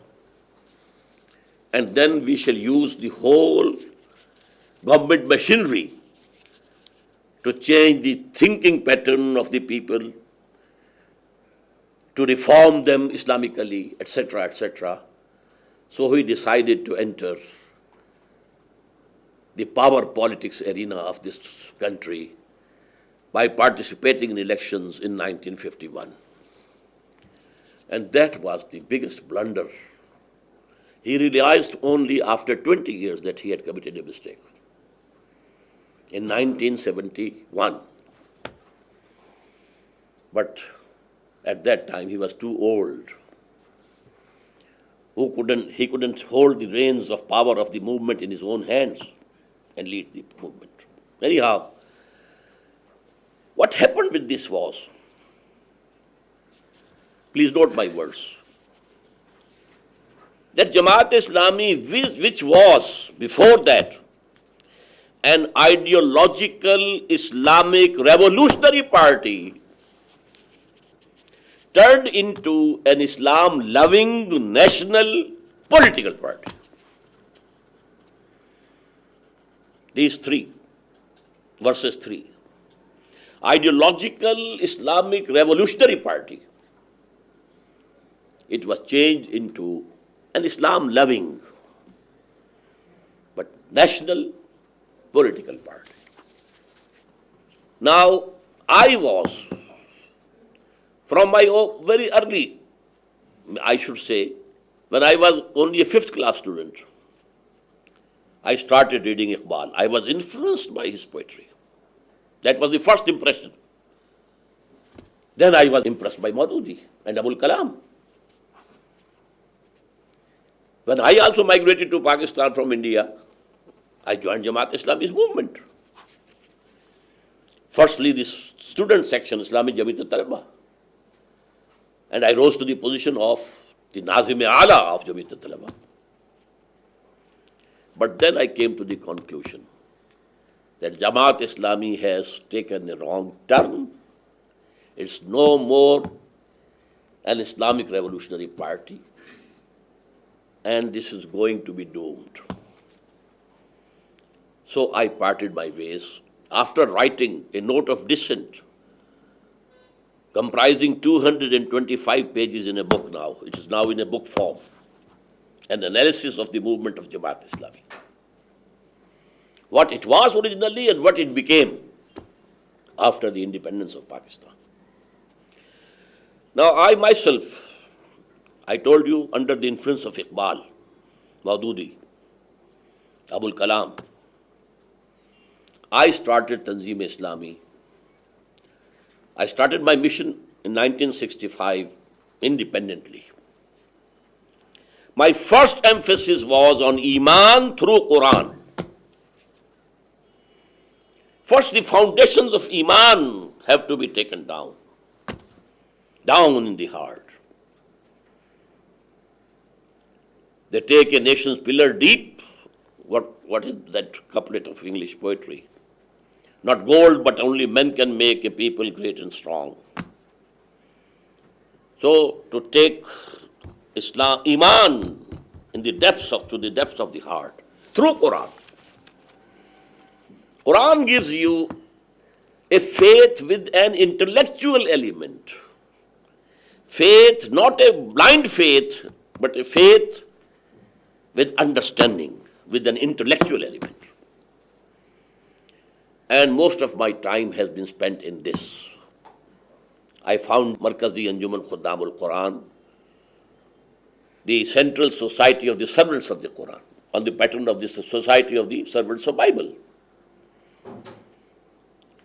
and then we shall use the whole government machinery to change the thinking pattern of the people, to reform them Islamically, etc., etc. So we decided to enter the power politics arena of this country by participating in elections in 1951. And that was the biggest blunder. He realized only after 20 years that he had committed a mistake. In 1971. But at that time he was too old. He couldn't hold the reins of power of the movement in his own hands and lead the movement. Anyhow, what happened with this was, please note my words, that Jamaat-e-Islami, which was before that an ideological Islamic revolutionary party, turned into an Islam-loving national political party. These three versus three. Ideological Islamic revolutionary party. It was changed into an Islam-loving but national political party. Now, I was, from my very early, I should say, when I was only a 5th class student, I started reading Iqbal. I was influenced by his poetry. That was the first impression. Then I was impressed by Maududi and Abul Kalam. When I also migrated to Pakistan from India, I joined Jamaat-e-Islami's movement. Firstly, this student section, Islamic Jamiat-e-Talaba. And I rose to the position of the Nazim-e-Ala of Jamiat-e-Talaba. But then I came to the conclusion that Jamaat-e-Islami has taken a wrong turn. It's no more an Islamic revolutionary party, and this is going to be doomed. So I parted my ways after writing a note of dissent comprising 225 pages in a book now. It is now in a book form, an analysis of the movement of Jamaat-e-Islami. What it was originally and what it became after the independence of Pakistan. Now I myself, I told you, under the influence of Iqbal, Maududi, Abul Kalam, I started Tanzeem-e-Islami. I started my mission in 1965 independently. My first emphasis was on Iman through Qur'an. First, the foundations of Iman have to be taken down in the heart. They take a nation's pillar deep. What is that couplet of English poetry? Not gold, but only men can make a people great and strong. So, to take Islam, Iman, to the depths of the heart, through Qur'an. Qur'an gives you a faith with an intellectual element. Faith, not a blind faith, but a faith with understanding, with an intellectual element. And most of my time has been spent in this. I found Markazi Anjuman Khuddamul Quran, the Central Society of the Servants of the Quran, on the pattern of the Society of the Servants of Bible.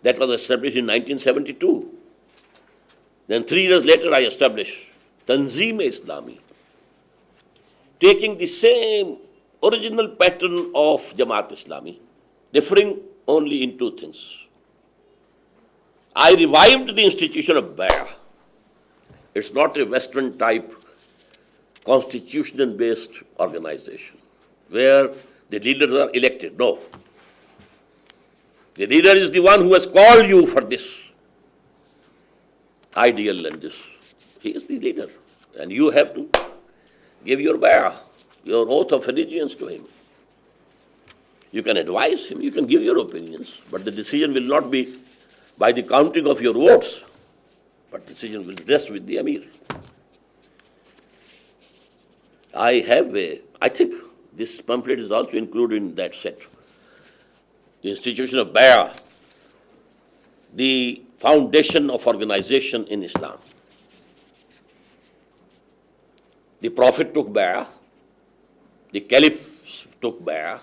That was established in 1972. Then 3 years later, I established Tanzeem-e-Islami, taking the same original pattern of Jamaat-e-Islami, differing only in 2 things. I revived the institution of Bay'ah. It's not a Western type constitution-based organization. where the leaders are elected. No. The leader is the one who has called you for this ideal and this. He is the leader. And you have to give your bay'ah, your oath of allegiance to him. You can advise him, you can give your opinions, but the decision will not be by the counting of your votes, but the decision will rest with the Amir. I think this pamphlet is also included in that set. The institution of bay'ah, the foundation of organization in Islam. The Prophet took bay'ah, the caliphs took bay'ah,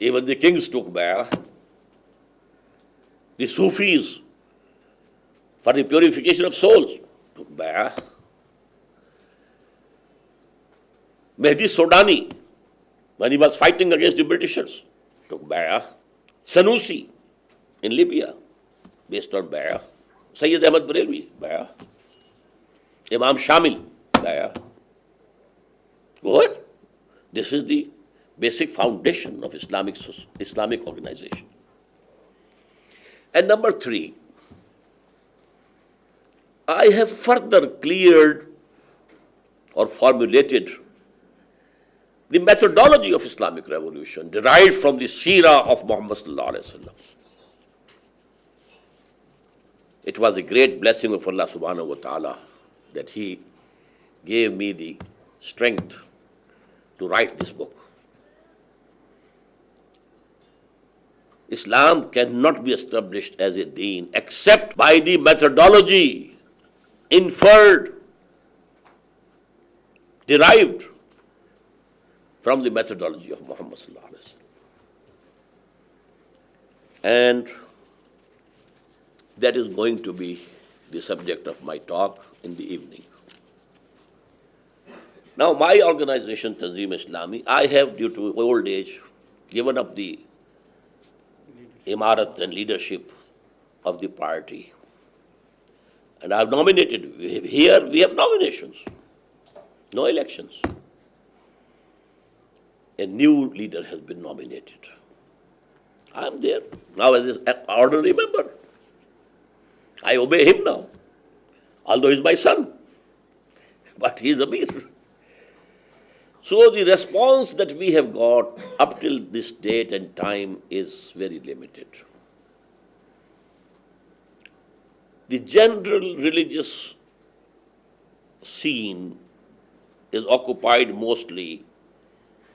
even the kings took bay'ah, the Sufis for the purification of souls took bay'ah, Mehdi Sodani, when he was fighting against the Britishers, took bay'ah, Sanusi in Libya, based on bay'ah, Sayyid Ahmad Barelvi, bay'ah, Imam Shamil, bay'ah. Go ahead. This is the basic foundation of Islamic organization. And number 3, I have further cleared or formulated the methodology of Islamic revolution derived from the seerah of Muhammad sallallahu alaihi wasallam. It was a great blessing of Allah subhanahu wa ta'ala that He gave me the strength to write this book. Islam cannot be established as a deen except by the methodology inferred, derived from the methodology of Muhammad sallallahu alaihi wasallam. And that is going to be the subject of my talk in the evening. Now, my organization, Tanzeem Islami, I have, due to old age, given up the imarat and leadership of the party. And I have nominated. Here we have nominations, no elections. A new leader has been nominated. I am there now as an ordinary member. I obey him now, although he's my son, but he is Amir. So the response that we have got up till this date and time is very limited. The general religious scene is occupied mostly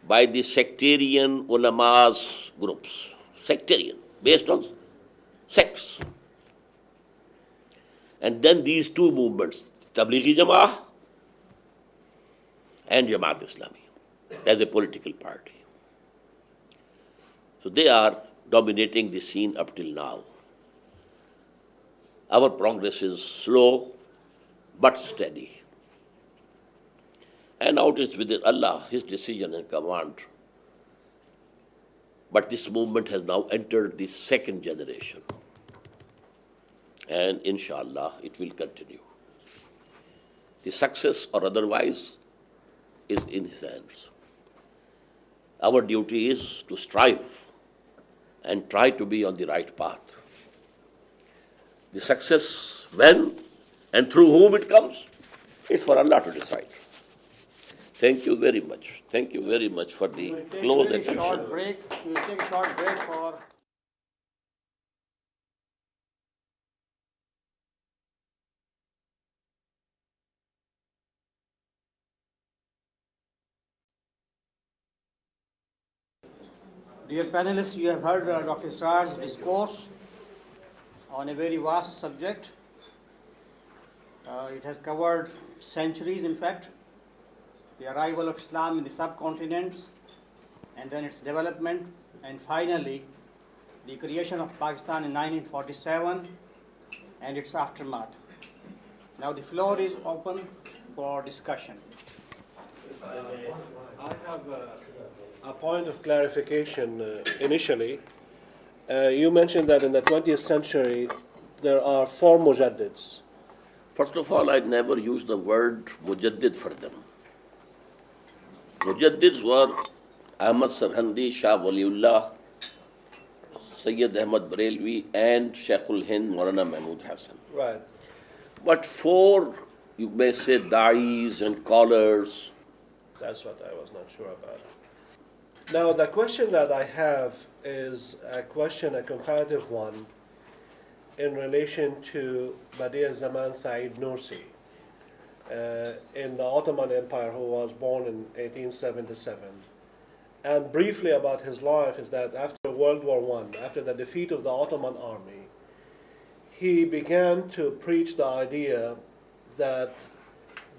by the sectarian ulamas groups, sectarian, based on sects. And then these two movements, Tablighi Jama'ah and Jamaat Islami, as a political party. So they are dominating the scene up till now. Our progress is slow but steady. And now it is within Allah, His decision and command. But this movement has now entered the second generation. And inshallah, it will continue. The success or otherwise is in His hands. Our duty is to strive and try to be on the right path. The success, when and through whom it comes, is for Allah to decide. Thank you very much. Thank you very much for the close attention. We will take a short break for... Dear panelists, you have heard Dr. Israr's discourse on a very vast subject. It has covered centuries, in fact, the arrival of Islam in the subcontinents, and then its development, and finally, the creation of Pakistan in 1947 and its aftermath. Now the floor is open for discussion. I have a point of clarification initially. You mentioned that in the 20th century there are 4 mujaddids. First of all, I never used the word mujaddid for them. Mujaddids were Ahmad Sarhandi, Shah Waliullah, Sayyid Ahmad Barelvi, and Sheikhul Hind Maulana Mahmud Hassan. Right. But 4, you may say, da'is and callers. That's what I was not sure about. Now, the question that I have is a comparative one, in relation to Badi al-Zaman Said Nursi in the Ottoman Empire, who was born in 1877. And briefly about his life is that after World War I, after the defeat of the Ottoman army, he began to preach the idea that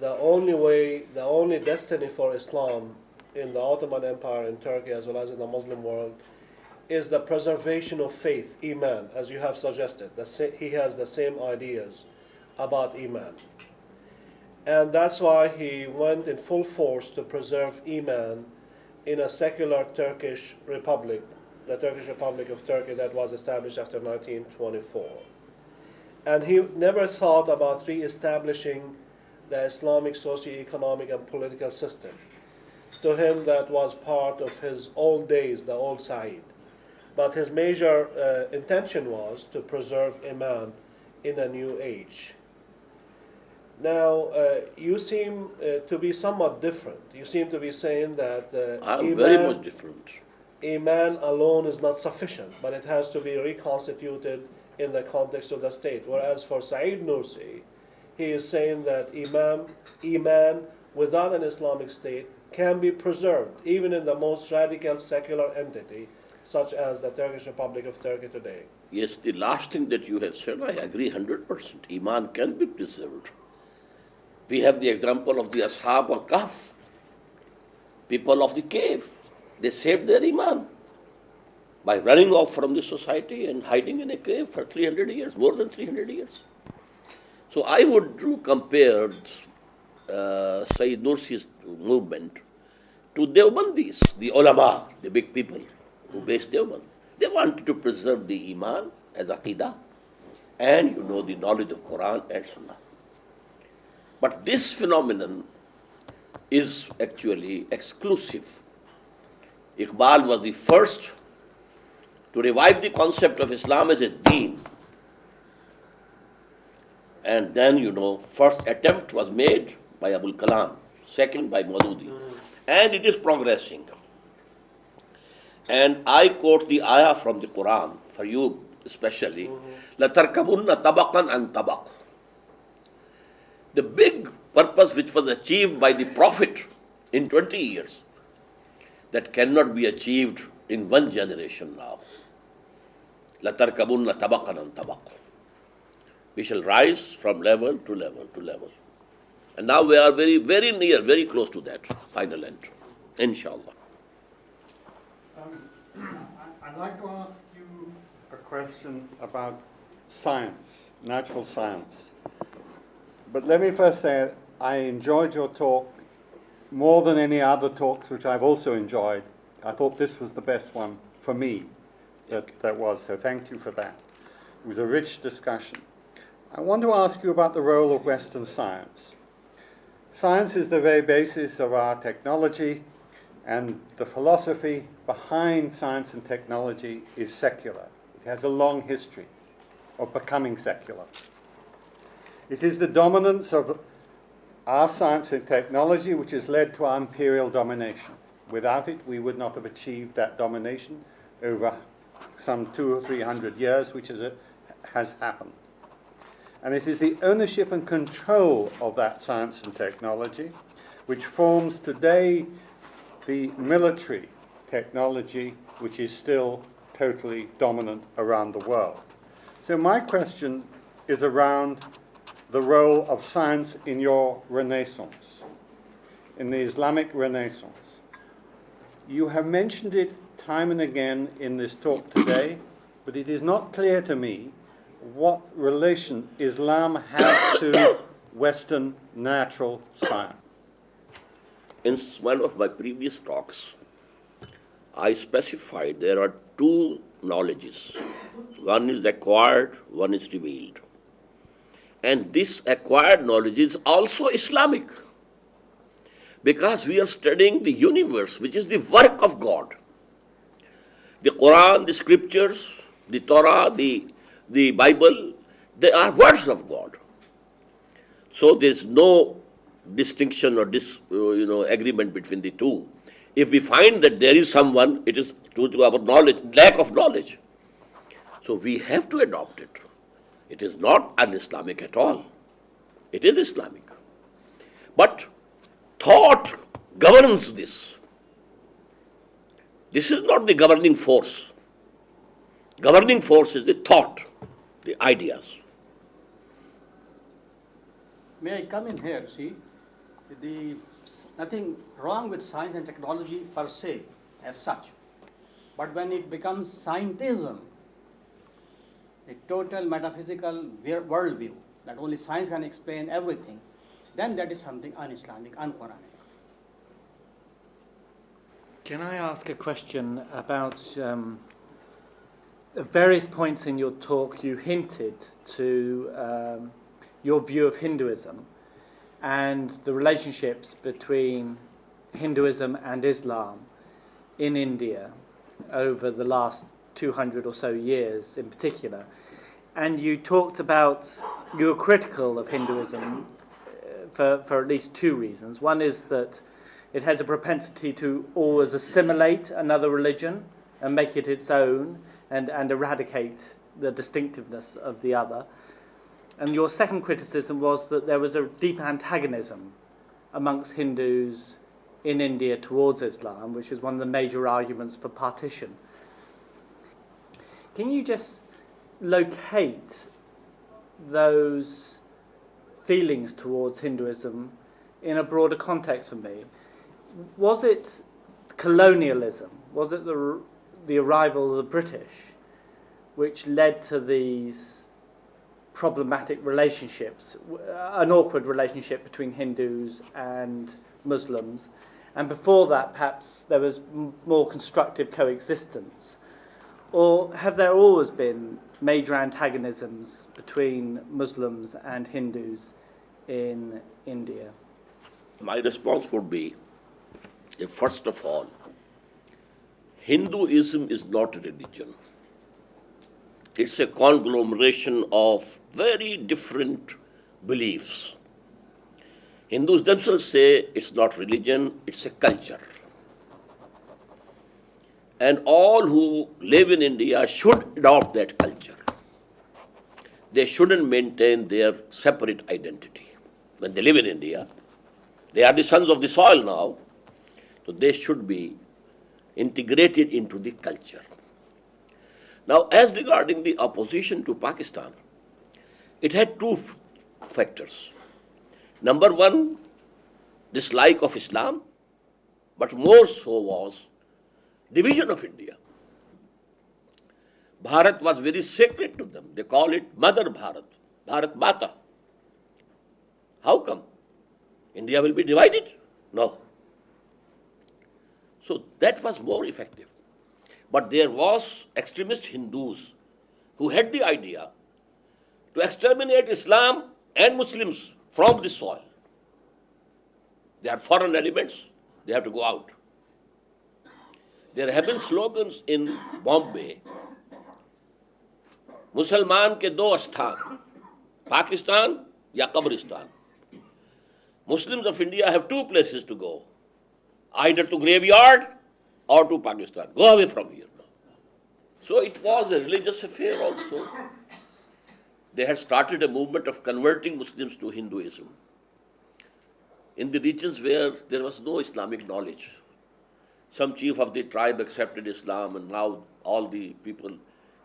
the only destiny for Islam in the Ottoman Empire, in Turkey, as well as in the Muslim world, is the preservation of faith, Iman, as you have suggested. He has the same ideas about Iman. And that's why he went in full force to preserve Iman in a secular Turkish republic, the Turkish Republic of Turkey that was established after 1924. And he never thought about re-establishing the Islamic socio-economic and political system. To him, that was part of his old days, the old Said. But his major intention was to preserve Iman in a new age. Now, you seem to be somewhat different. You seem to be saying that I'm very much different. Iman alone is not sufficient, but it has to be reconstituted in the context of the state. Whereas for Said Nursi, he is saying that Iman without an Islamic state can be preserved, even in the most radical secular entity, such as the Turkish Republic of Turkey today. Yes, the last thing that you have said, I agree 100%. Iman can be preserved. We have the example of the Ashab al-Kahf, people of the cave. They saved their Iman by running off from the society and hiding in a cave for 300 years, more than 300 years. So I would compare Sayyid Nursi's movement to Deobandis, the ulama, the big people who based Deoband. They wanted to preserve the Iman as Aqidah and, the knowledge of Qur'an and Sunnah. But this phenomenon is actually exclusive. Iqbal was the first to revive the concept of Islam as a deen. And then, first attempt was made by Abul Kalam, second by Maududi. And it is progressing. And I quote the ayah from the Qur'an, for you especially, لَتَرْكَبُنَّ طَبَقًا عَنْ طَبَقٍ. The big purpose which was achieved by the Prophet in 20 years, that cannot be achieved in one generation now. لَتَرْكَبُنَّ طَبَقًا عَنْ طَبَقٍ. We shall rise from level to level to level. And now we are very, very near, very close to that final end, inshallah. I'd like to ask you a question about science, natural science. But let me first say, I enjoyed your talk more than any other talks, which I've also enjoyed. I thought this was the best one for me that was, so thank you for that. It was a rich discussion. I want to ask you about the role of Western science. Science is the very basis of our technology, and the philosophy behind science and technology is secular. It has a long history of becoming secular. It is the dominance of our science and technology which has led to our imperial domination. Without it, we would not have achieved that domination over some 200 or 300 years, which has happened. And it is the ownership and control of that science and technology which forms today the military technology which is still totally dominant around the world. So my question is around the role of science in your Renaissance, in the Islamic Renaissance. You have mentioned it time and again in this talk today, but it is not clear to me what relation Islam has to Western natural science. In one of my previous talks, I specified there are two knowledges. One is acquired, one is revealed. And this acquired knowledge is also Islamic, Because we are studying the universe, which is the work of God. The Qur'an, the scriptures, the Torah, the Bible, they are words of God. So there is no distinction or agreement between the two. If we find that there is someone, it is due to our knowledge, lack of knowledge. So we have to adopt it. It is not un-Islamic at all. It is Islamic. But thought governs this. This is not the governing force. Governing force is the thought, the ideas. May I come in here? See, nothing wrong with science and technology per se, as such. But when it becomes scientism, a total metaphysical worldview, that only science can explain everything, then that is something un-Islamic, un-Quranic. Can I ask a question about at various points in your talk you hinted to your view of Hinduism and the relationships between Hinduism and Islam in India over the last 200 or so years in particular. And you talked about, you were critical of Hinduism for at least two reasons. One is that it has a propensity to always assimilate another religion and make it its own and eradicate the distinctiveness of the other. And your second criticism was that there was a deep antagonism amongst Hindus in India towards Islam, which is one of the major arguments for partition. Can you just locate those feelings towards Hinduism in a broader context for me? Was it colonialism? Was it the arrival of the British which led to these problematic relationships, an awkward relationship between Hindus and Muslims? And before that, perhaps there was more constructive coexistence? Or have there always been major antagonisms between Muslims and Hindus in India? My response would be, first of all, Hinduism is not a religion. It's a conglomeration of very different beliefs. Hindus themselves say it's not religion, it's a culture. And all who live in India should adopt that culture. They shouldn't maintain their separate identity. When they live in India, they are the sons of the soil now, so they should be integrated into the culture. Now, as regarding the opposition to Pakistan, it had two factors. Number one, dislike of Islam, but more so was division of India. Bharat was very sacred to them. They call it Mother Bharat, Bharat Mata. How come? India will be divided? No. So that was more effective. But there was extremist Hindus who had the idea to exterminate Islam and Muslims from this soil. They are foreign elements, they have to go out. There have been slogans in Bombay, Musalman ke do asthan, Pakistan ya Qabristan. Muslims of India have two places to go, either to graveyard or to Pakistan. Go away from here now. So it was a religious affair also. They had started a movement of converting Muslims to Hinduism in the regions where there was no Islamic knowledge. Some chief of the tribe accepted Islam and now all the people,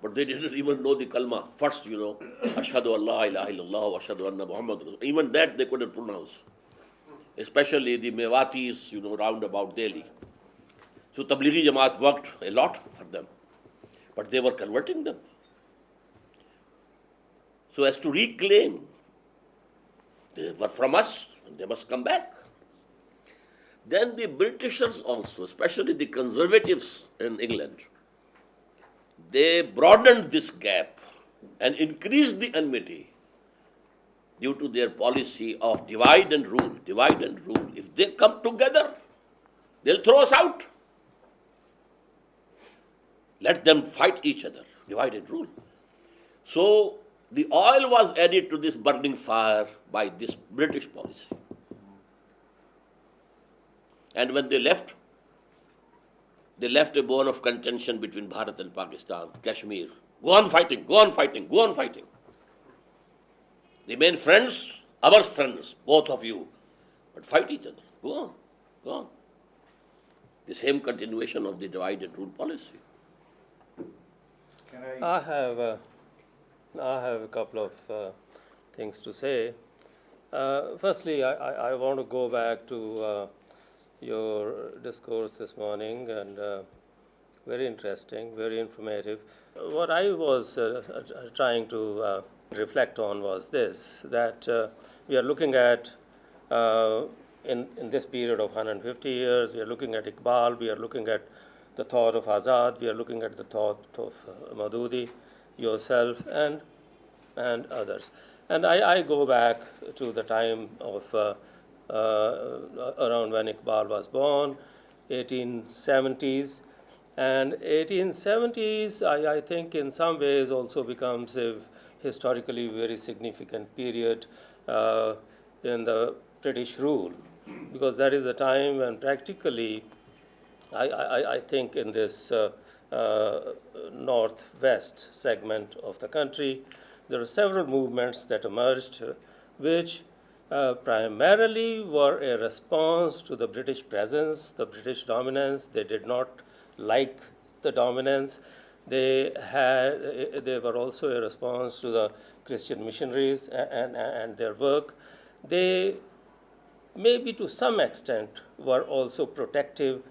but they didn't even know the kalma. First, Ashhadu an la ilaha illallah wa ashhadu anna Muhammad Rasul. Even that they couldn't pronounce. Especially the Mewatis, round about Delhi. So Tablighi Jamaat worked a lot for them. But they were converting them. So as to reclaim, they were from us, and they must come back. Then the Britishers also, especially the conservatives in England, they broadened this gap and increased the enmity due to their policy of divide and rule, divide and rule. If they come together, they'll throw us out. Let them fight each other, divide and rule. So the oil was added to this burning fire by this British policy. And when they left a bone of contention between Bharat and Pakistan, Kashmir. Go on fighting, go on fighting, go on fighting. Remain friends, our friends, both of you, but fight each other. Go on, go on. The same continuation of the divide and rule policy. I have a couple of things to say. Firstly, I want to go back to your discourse this morning, and very interesting, very informative. What I was trying to reflect on was this, that we are looking at, in this period of 150 years, we are looking at Iqbal, we are looking at the thought of Azad, we are looking at the thought of Maududi, yourself, and others. And I go back to the time of around when Iqbal was born, 1870s. And 1870s, I think in some ways also becomes a historically very significant period in the British rule, because that is the time when practically, I think in this northwest segment of the country, there are several movements that emerged which primarily were a response to the British presence, the British dominance. They did not like the dominance. They were also a response to the Christian missionaries and their work. They maybe to some extent were also protective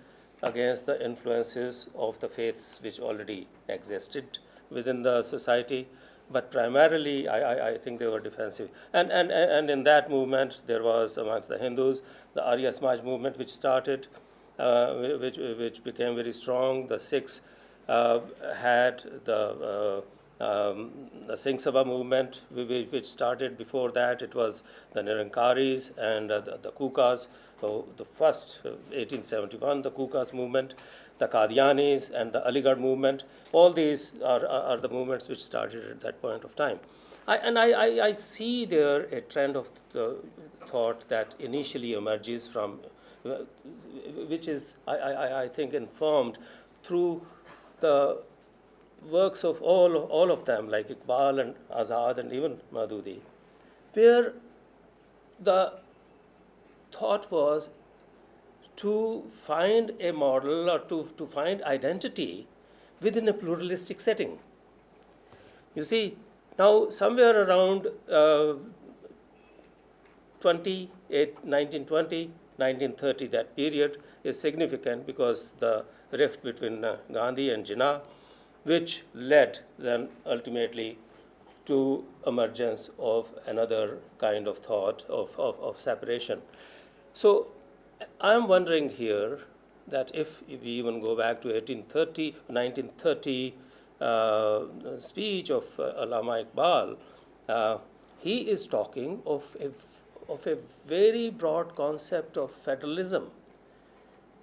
against the influences of the faiths which already existed within the society. But primarily, I think they were defensive. And in that movement, there was amongst the Hindus, the Arya Samaj movement, which started, which became very strong. The Sikhs had the Singh Sabha movement, which started. Before that, it was the Nirankaris and the Kukas. So the first, 1871, the Kukas movement, the Qadianis and the Aligarh movement. All these are the movements which started at that point of time. I see there a trend of the thought that initially emerges from, which is, I think, informed through the works of all of them, like Iqbal and Azad and even Maududi, where the thought was to find a model or to find identity within a pluralistic setting. You see, now somewhere around 1920, 1930, that period is significant because the rift between Gandhi and Jinnah, which led then ultimately to emergence of another kind of thought of separation. So I am wondering here that if we even go back to 1930 speech of Allama Iqbal, he is talking of a very broad concept of federalism.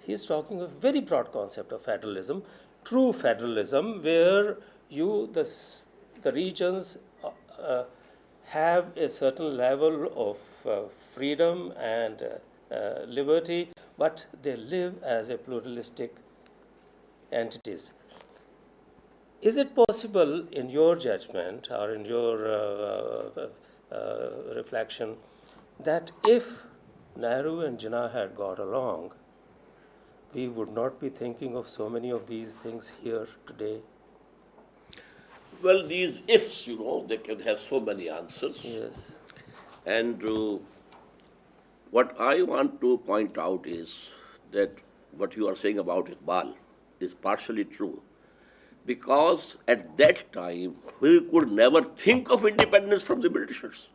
He is talking of a very broad concept of federalism, true federalism, where the regions have a certain level of freedom and liberty, but they live as a pluralistic entities. Is it possible, in your judgment or in your reflection, that if Nehru and Jinnah had got along, we would not be thinking of so many of these things here today? Well, these ifs, they can have so many answers. Yes. And what I want to point out is that what you are saying about Iqbal is partially true. Because at that time, we could never think of independence from the Britishers.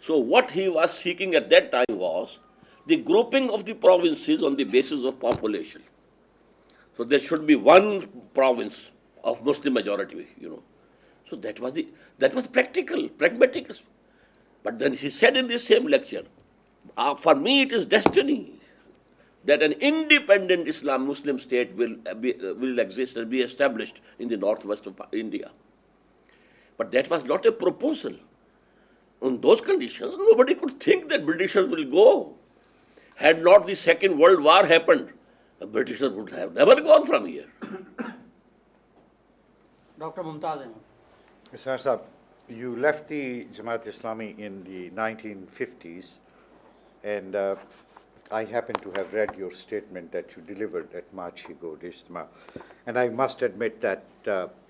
So what he was seeking at that time was the grouping of the provinces on the basis of population. So there should be one province of Muslim majority, So that was practical, pragmatic. But then he said in this same lecture, for me it is destiny that an independent Islam Muslim state will exist and be established in the northwest of India. But that was not a proposal. On those conditions, nobody could think that Britishers will go. Had not the Second World War happened, the Britishers would have never gone from here. Dr. Mumtaz Ahmad. Israr Sahib, you left the Jamaat Islami in the 1950s, and I happen to have read your statement that you delivered at Machi God Ijtima. And I must admit that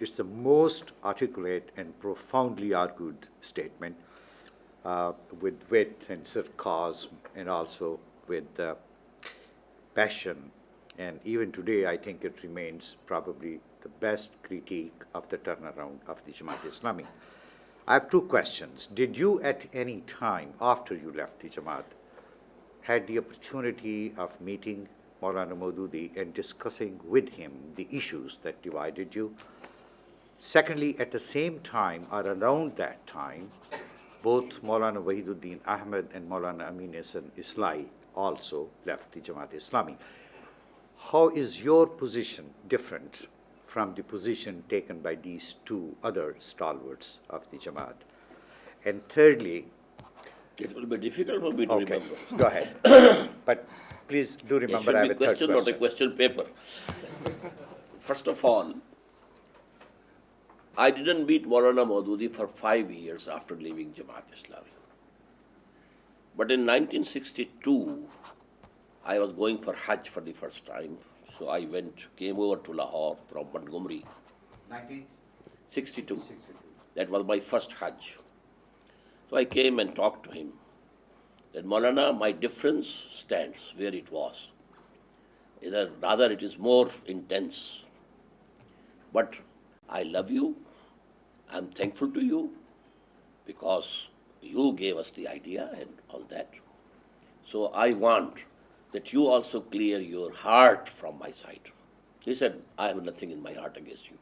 it's the most articulate and profoundly argued statement with wit and sarcasm and also with passion. And even today, I think it remains probably the best critique of the turnaround of the Jamaat Islami. I have two questions. Did you at any time after you left the Jamaat had the opportunity of meeting Maulana Maududi and discussing with him the issues that divided you? Secondly, at the same time or around that time, both Maulana Wahiduddin Ahmad and Maulana Amin Hasan Islai also left the Jamaat Islami. How is your position different from the position taken by these two other stalwarts of the Jamaat? And thirdly, it will be difficult for me to remember. Go ahead. But please do remember I have a third question. Not a question paper. First of all, I didn't meet Maulana Maududi for 5 years after leaving Jamaat Islami. But in 1962, I was going for Hajj for the first time. So I came over to Lahore from Montgomery. 1962. That was my first Hajj. So I came and talked to him. That Maulana, my difference stands where it was. Rather, it is more intense. But I love you. I'm thankful to you because you gave us the idea and all that. So I want that you also clear your heart from my side. He said, I have nothing in my heart against you.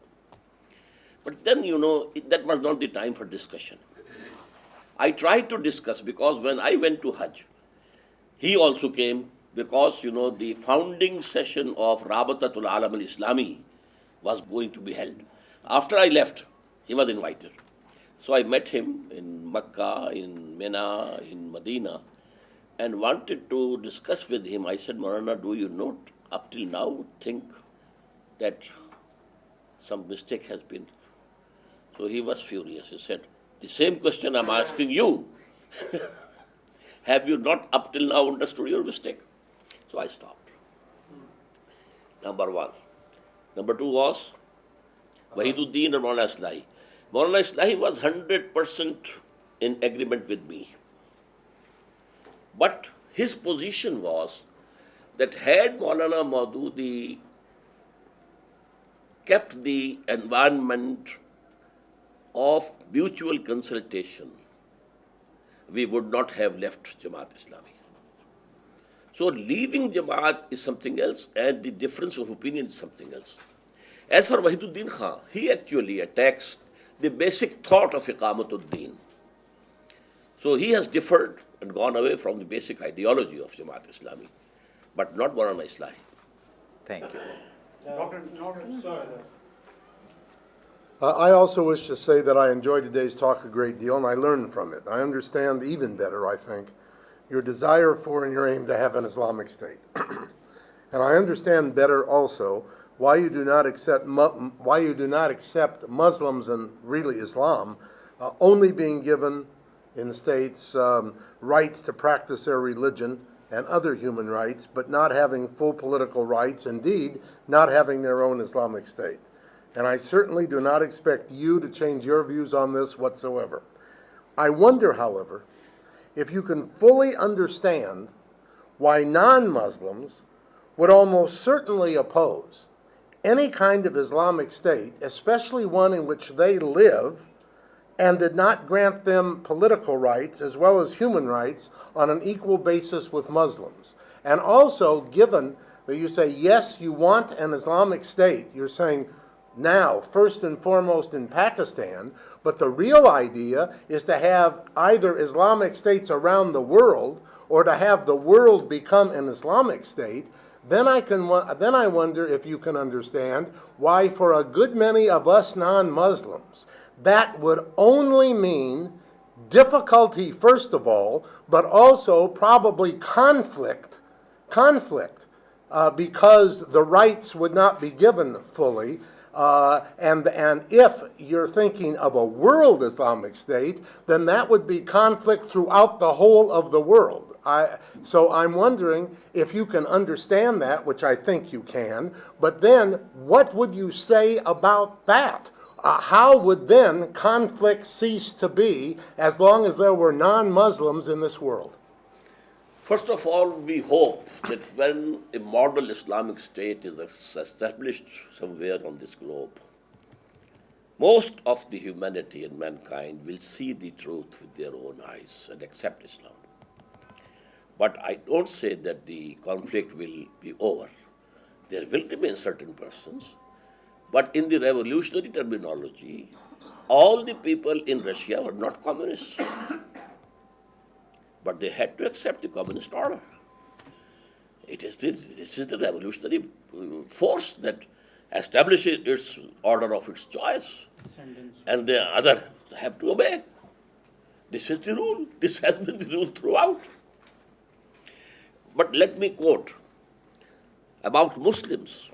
But then, that was not the time for discussion. I tried to discuss because when I went to Hajj, he also came because, the founding session of Rabatatul Alam al-Islami was going to be held. After I left, he was invited. So I met him in Makkah, in Mina, in Medina, and wanted to discuss with him. I said, Maulana, do you not up till now think that some mistake has been? So he was furious. He said, the same question I'm asking you. Have you not up till now understood your mistake? So I stopped. Number one. Number two was Wahiduddin and Maulana Islahi. Maulana Islahi was 100% in agreement with me. But his position was that had Maulana Maududi kept the environment of mutual consultation, we would not have left Jamaat Islami. So leaving Jamaat is something else and the difference of opinion is something else. As for Wahiduddin Khan, he actually attacks the basic thought of Iqamatuddin. So he has differed and gone away from the basic ideology of Jamaat Islami, but not Maulana Islahi. Thank you. I also wish to say that I enjoyed today's talk a great deal and I learned from it. I understand even better, I think, your desire for and your aim to have an Islamic state. And I understand better also why you do not accept Muslims and really Islam only being given in states rights to practice their religion and other human rights, but not having full political rights, indeed, not having their own Islamic state. And I certainly do not expect you to change your views on this whatsoever. I wonder, however, if you can fully understand why non-Muslims would almost certainly oppose any kind of Islamic state, especially one in which they live, and did not grant them political rights as well as human rights on an equal basis with Muslims. And also, given that you say, yes, you want an Islamic state, you're saying, now, first and foremost in Pakistan, but the real idea is to have either Islamic states around the world or to have the world become an Islamic state, then I wonder if you can understand why for a good many of us non-Muslims, that would only mean difficulty, first of all, but also probably conflict, because the rights would not be given fully. And if you're thinking of a world Islamic state, then that would be conflict throughout the whole of the world. So I'm wondering if you can understand that, which I think you can, but then what would you say about that? How would then conflict cease to be as long as there were non-Muslims in this world? First of all, we hope that when a model Islamic state is established somewhere on this globe, most of the humanity and mankind will see the truth with their own eyes and accept Islam. But I don't say that the conflict will be over. There will remain certain persons, but in the revolutionary terminology, all the people in Russia were not communists. But they had to accept the communist order. It is the revolutionary force that establishes its order of its choice, and the other have to obey. This is the rule. This has been the rule throughout. But let me quote about Muslims,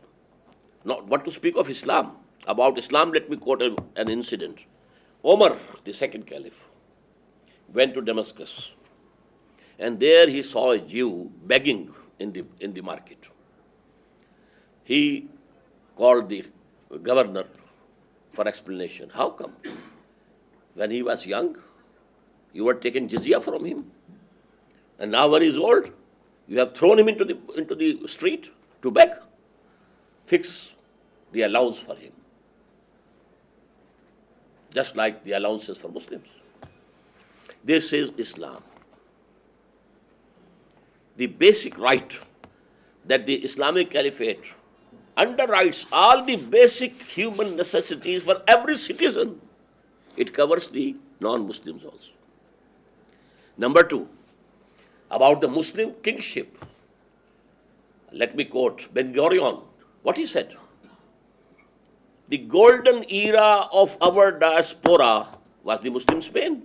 not to speak of Islam. About Islam, let me quote an incident. Omar, the second caliph, went to Damascus. And there he saw a Jew begging in the market. He called the governor for explanation. How come? When he was young, you were taking jizya from him. And now when he's old, you have thrown him into the street to beg. Fix the allowance for him. Just like the allowances for Muslims. This is Islam. The basic right that the Islamic Caliphate underwrites all the basic human necessities for every citizen. It covers the non-Muslims also. Number two, about the Muslim kingship. Let me quote Ben Gurion, what he said. The golden era of our diaspora was the Muslim Spain.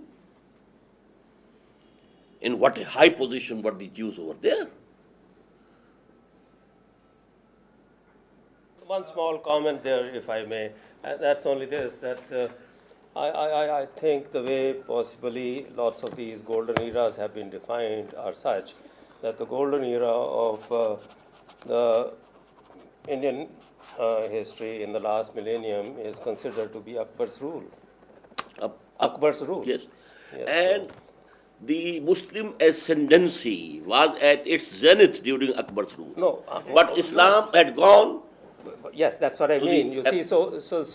In what a high position were the Jews over there. One small comment there, if I may. That's only this, that I think the way possibly lots of these golden eras have been defined are such that the golden era of the Indian history in the last millennium is considered to be Akbar's rule. Akbar's rule. Yes. Yes, and the Muslim ascendancy was at its zenith during Akbar's rule. No. But Islam had gone. Yes, that's what I mean. You see, so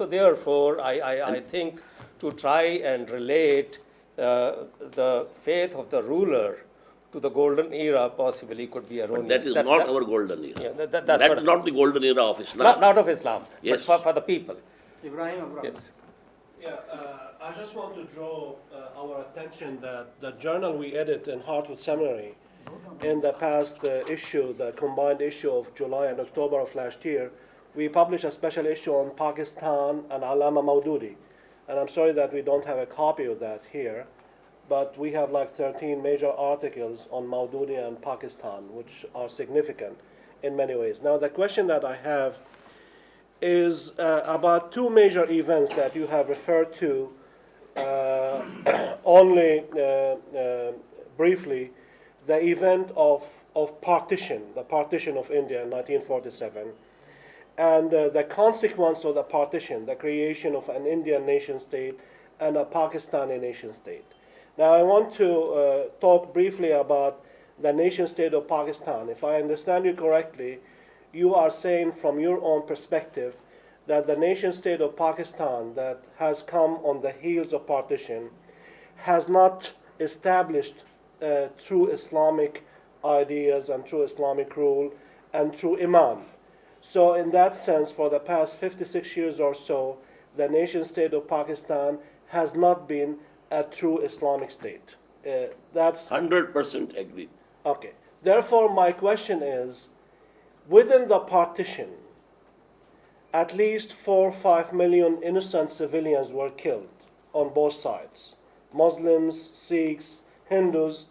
therefore, I think to try and relate the faith of the ruler to the golden era possibly could be erroneous. That is not our golden era. Yeah, that's That's not the golden era of Islam. Not of Islam, Yes. but for the people. Ibrahim. Yes. Yeah, I just want to draw our attention that the journal we edit in Hartwood Seminary in the past issue, the combined issue of July and October of last year, we published a special issue on Pakistan and Allama Maududi. And I'm sorry that we don't have a copy of that here, but we have like 13 major articles on Maududi and Pakistan, which are significant in many ways. Now, the question that I have is about two major events that you have referred to only briefly. The event of partition, the partition of India in 1947, and the consequence of the partition, the creation of an Indian nation state and a Pakistani nation state. Now I want to talk briefly about the nation state of Pakistan. If I understand you correctly, you are saying from your own perspective that the nation state of Pakistan that has come on the heels of partition has not established through Islamic ideas and through Islamic rule and through Imam. So in that sense, for the past 56 years or so, the nation state of Pakistan has not been a true Islamic state. That's 100% agreed. okay. Therefore, my question is, within the partition, at least 4 or 5 million innocent civilians were killed on both sides. Muslims, Sikhs, Hindus,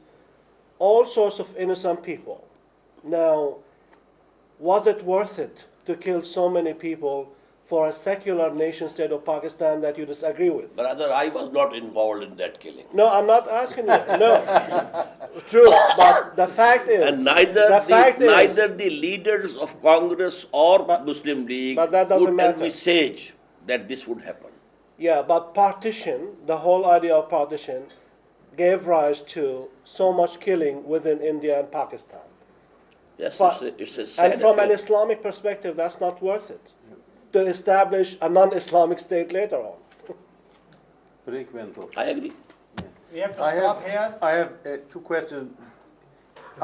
all sorts of innocent people. Now, was it worth it to kill so many people for a secular nation state of Pakistan that you disagree with? Brother, I was not involved in that killing. No, I'm not asking you. No. True. But the fact is, And neither the leaders of Congress or Muslim League But that doesn't would matter. envisage that this would happen. yeah, but partition, the whole idea of partition, gave rise to so much killing within India and Pakistan. Yes, But- it's a sad And from an affair. Islamic perspective, that's not worth it to establish a non-Islamic state later on. Break went off. I agree. We have to I stop have, here. I have two questions.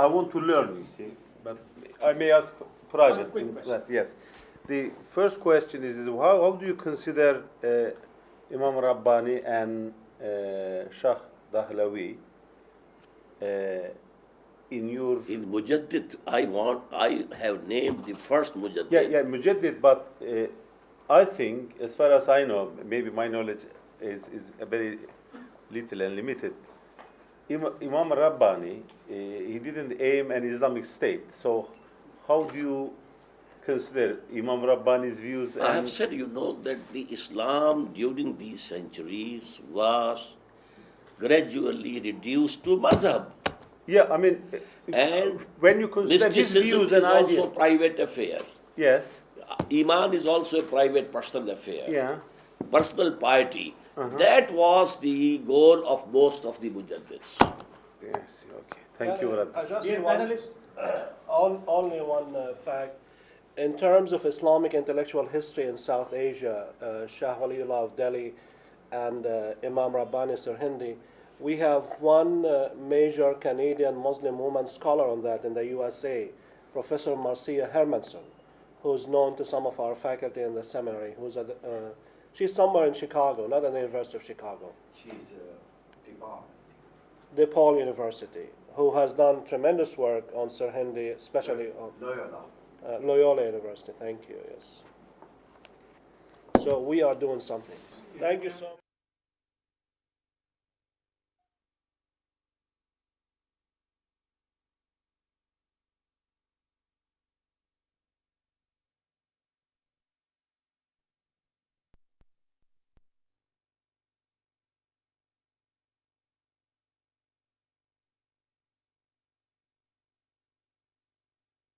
I want to learn, you see, but I may ask private. quick in question. class, yes. The first question is how do you consider Imam Rabbani and Shah Dahlawi in your... In Mujaddid, I have named the first Mujaddid. Yeah, Mujaddid, but I think, as far as I know, maybe my knowledge is a very little and limited. Imam Rabbani, he didn't aim an Islamic state. So how do you consider Imam Rabbani's views? I have said, that the Islam during these centuries was gradually reduced to mazhab. Yeah, I mean, And when you consider his mysticism views is and also ideas. private affair. Yes, Iman is also a private personal affair. yeah. Personal piety. That was the goal of most of the Mujaddids. Yes, okay. Thank you, Rad. Dear panelists, Only one fact. In terms of Islamic intellectual history in South Asia, Shah Waliullah of Delhi and Imam Rabbani Sirhindi, we have one major Canadian Muslim woman scholar on that in the USA, Professor Marcia Hermanson, who's known to some of our faculty in the seminary. She's somewhere in Chicago, not at the University of Chicago. She's DePaul. DePaul University, who has done tremendous work on Sirhindi, especially on Loyola University. Thank you, yes. So we are doing something. Thank you so much.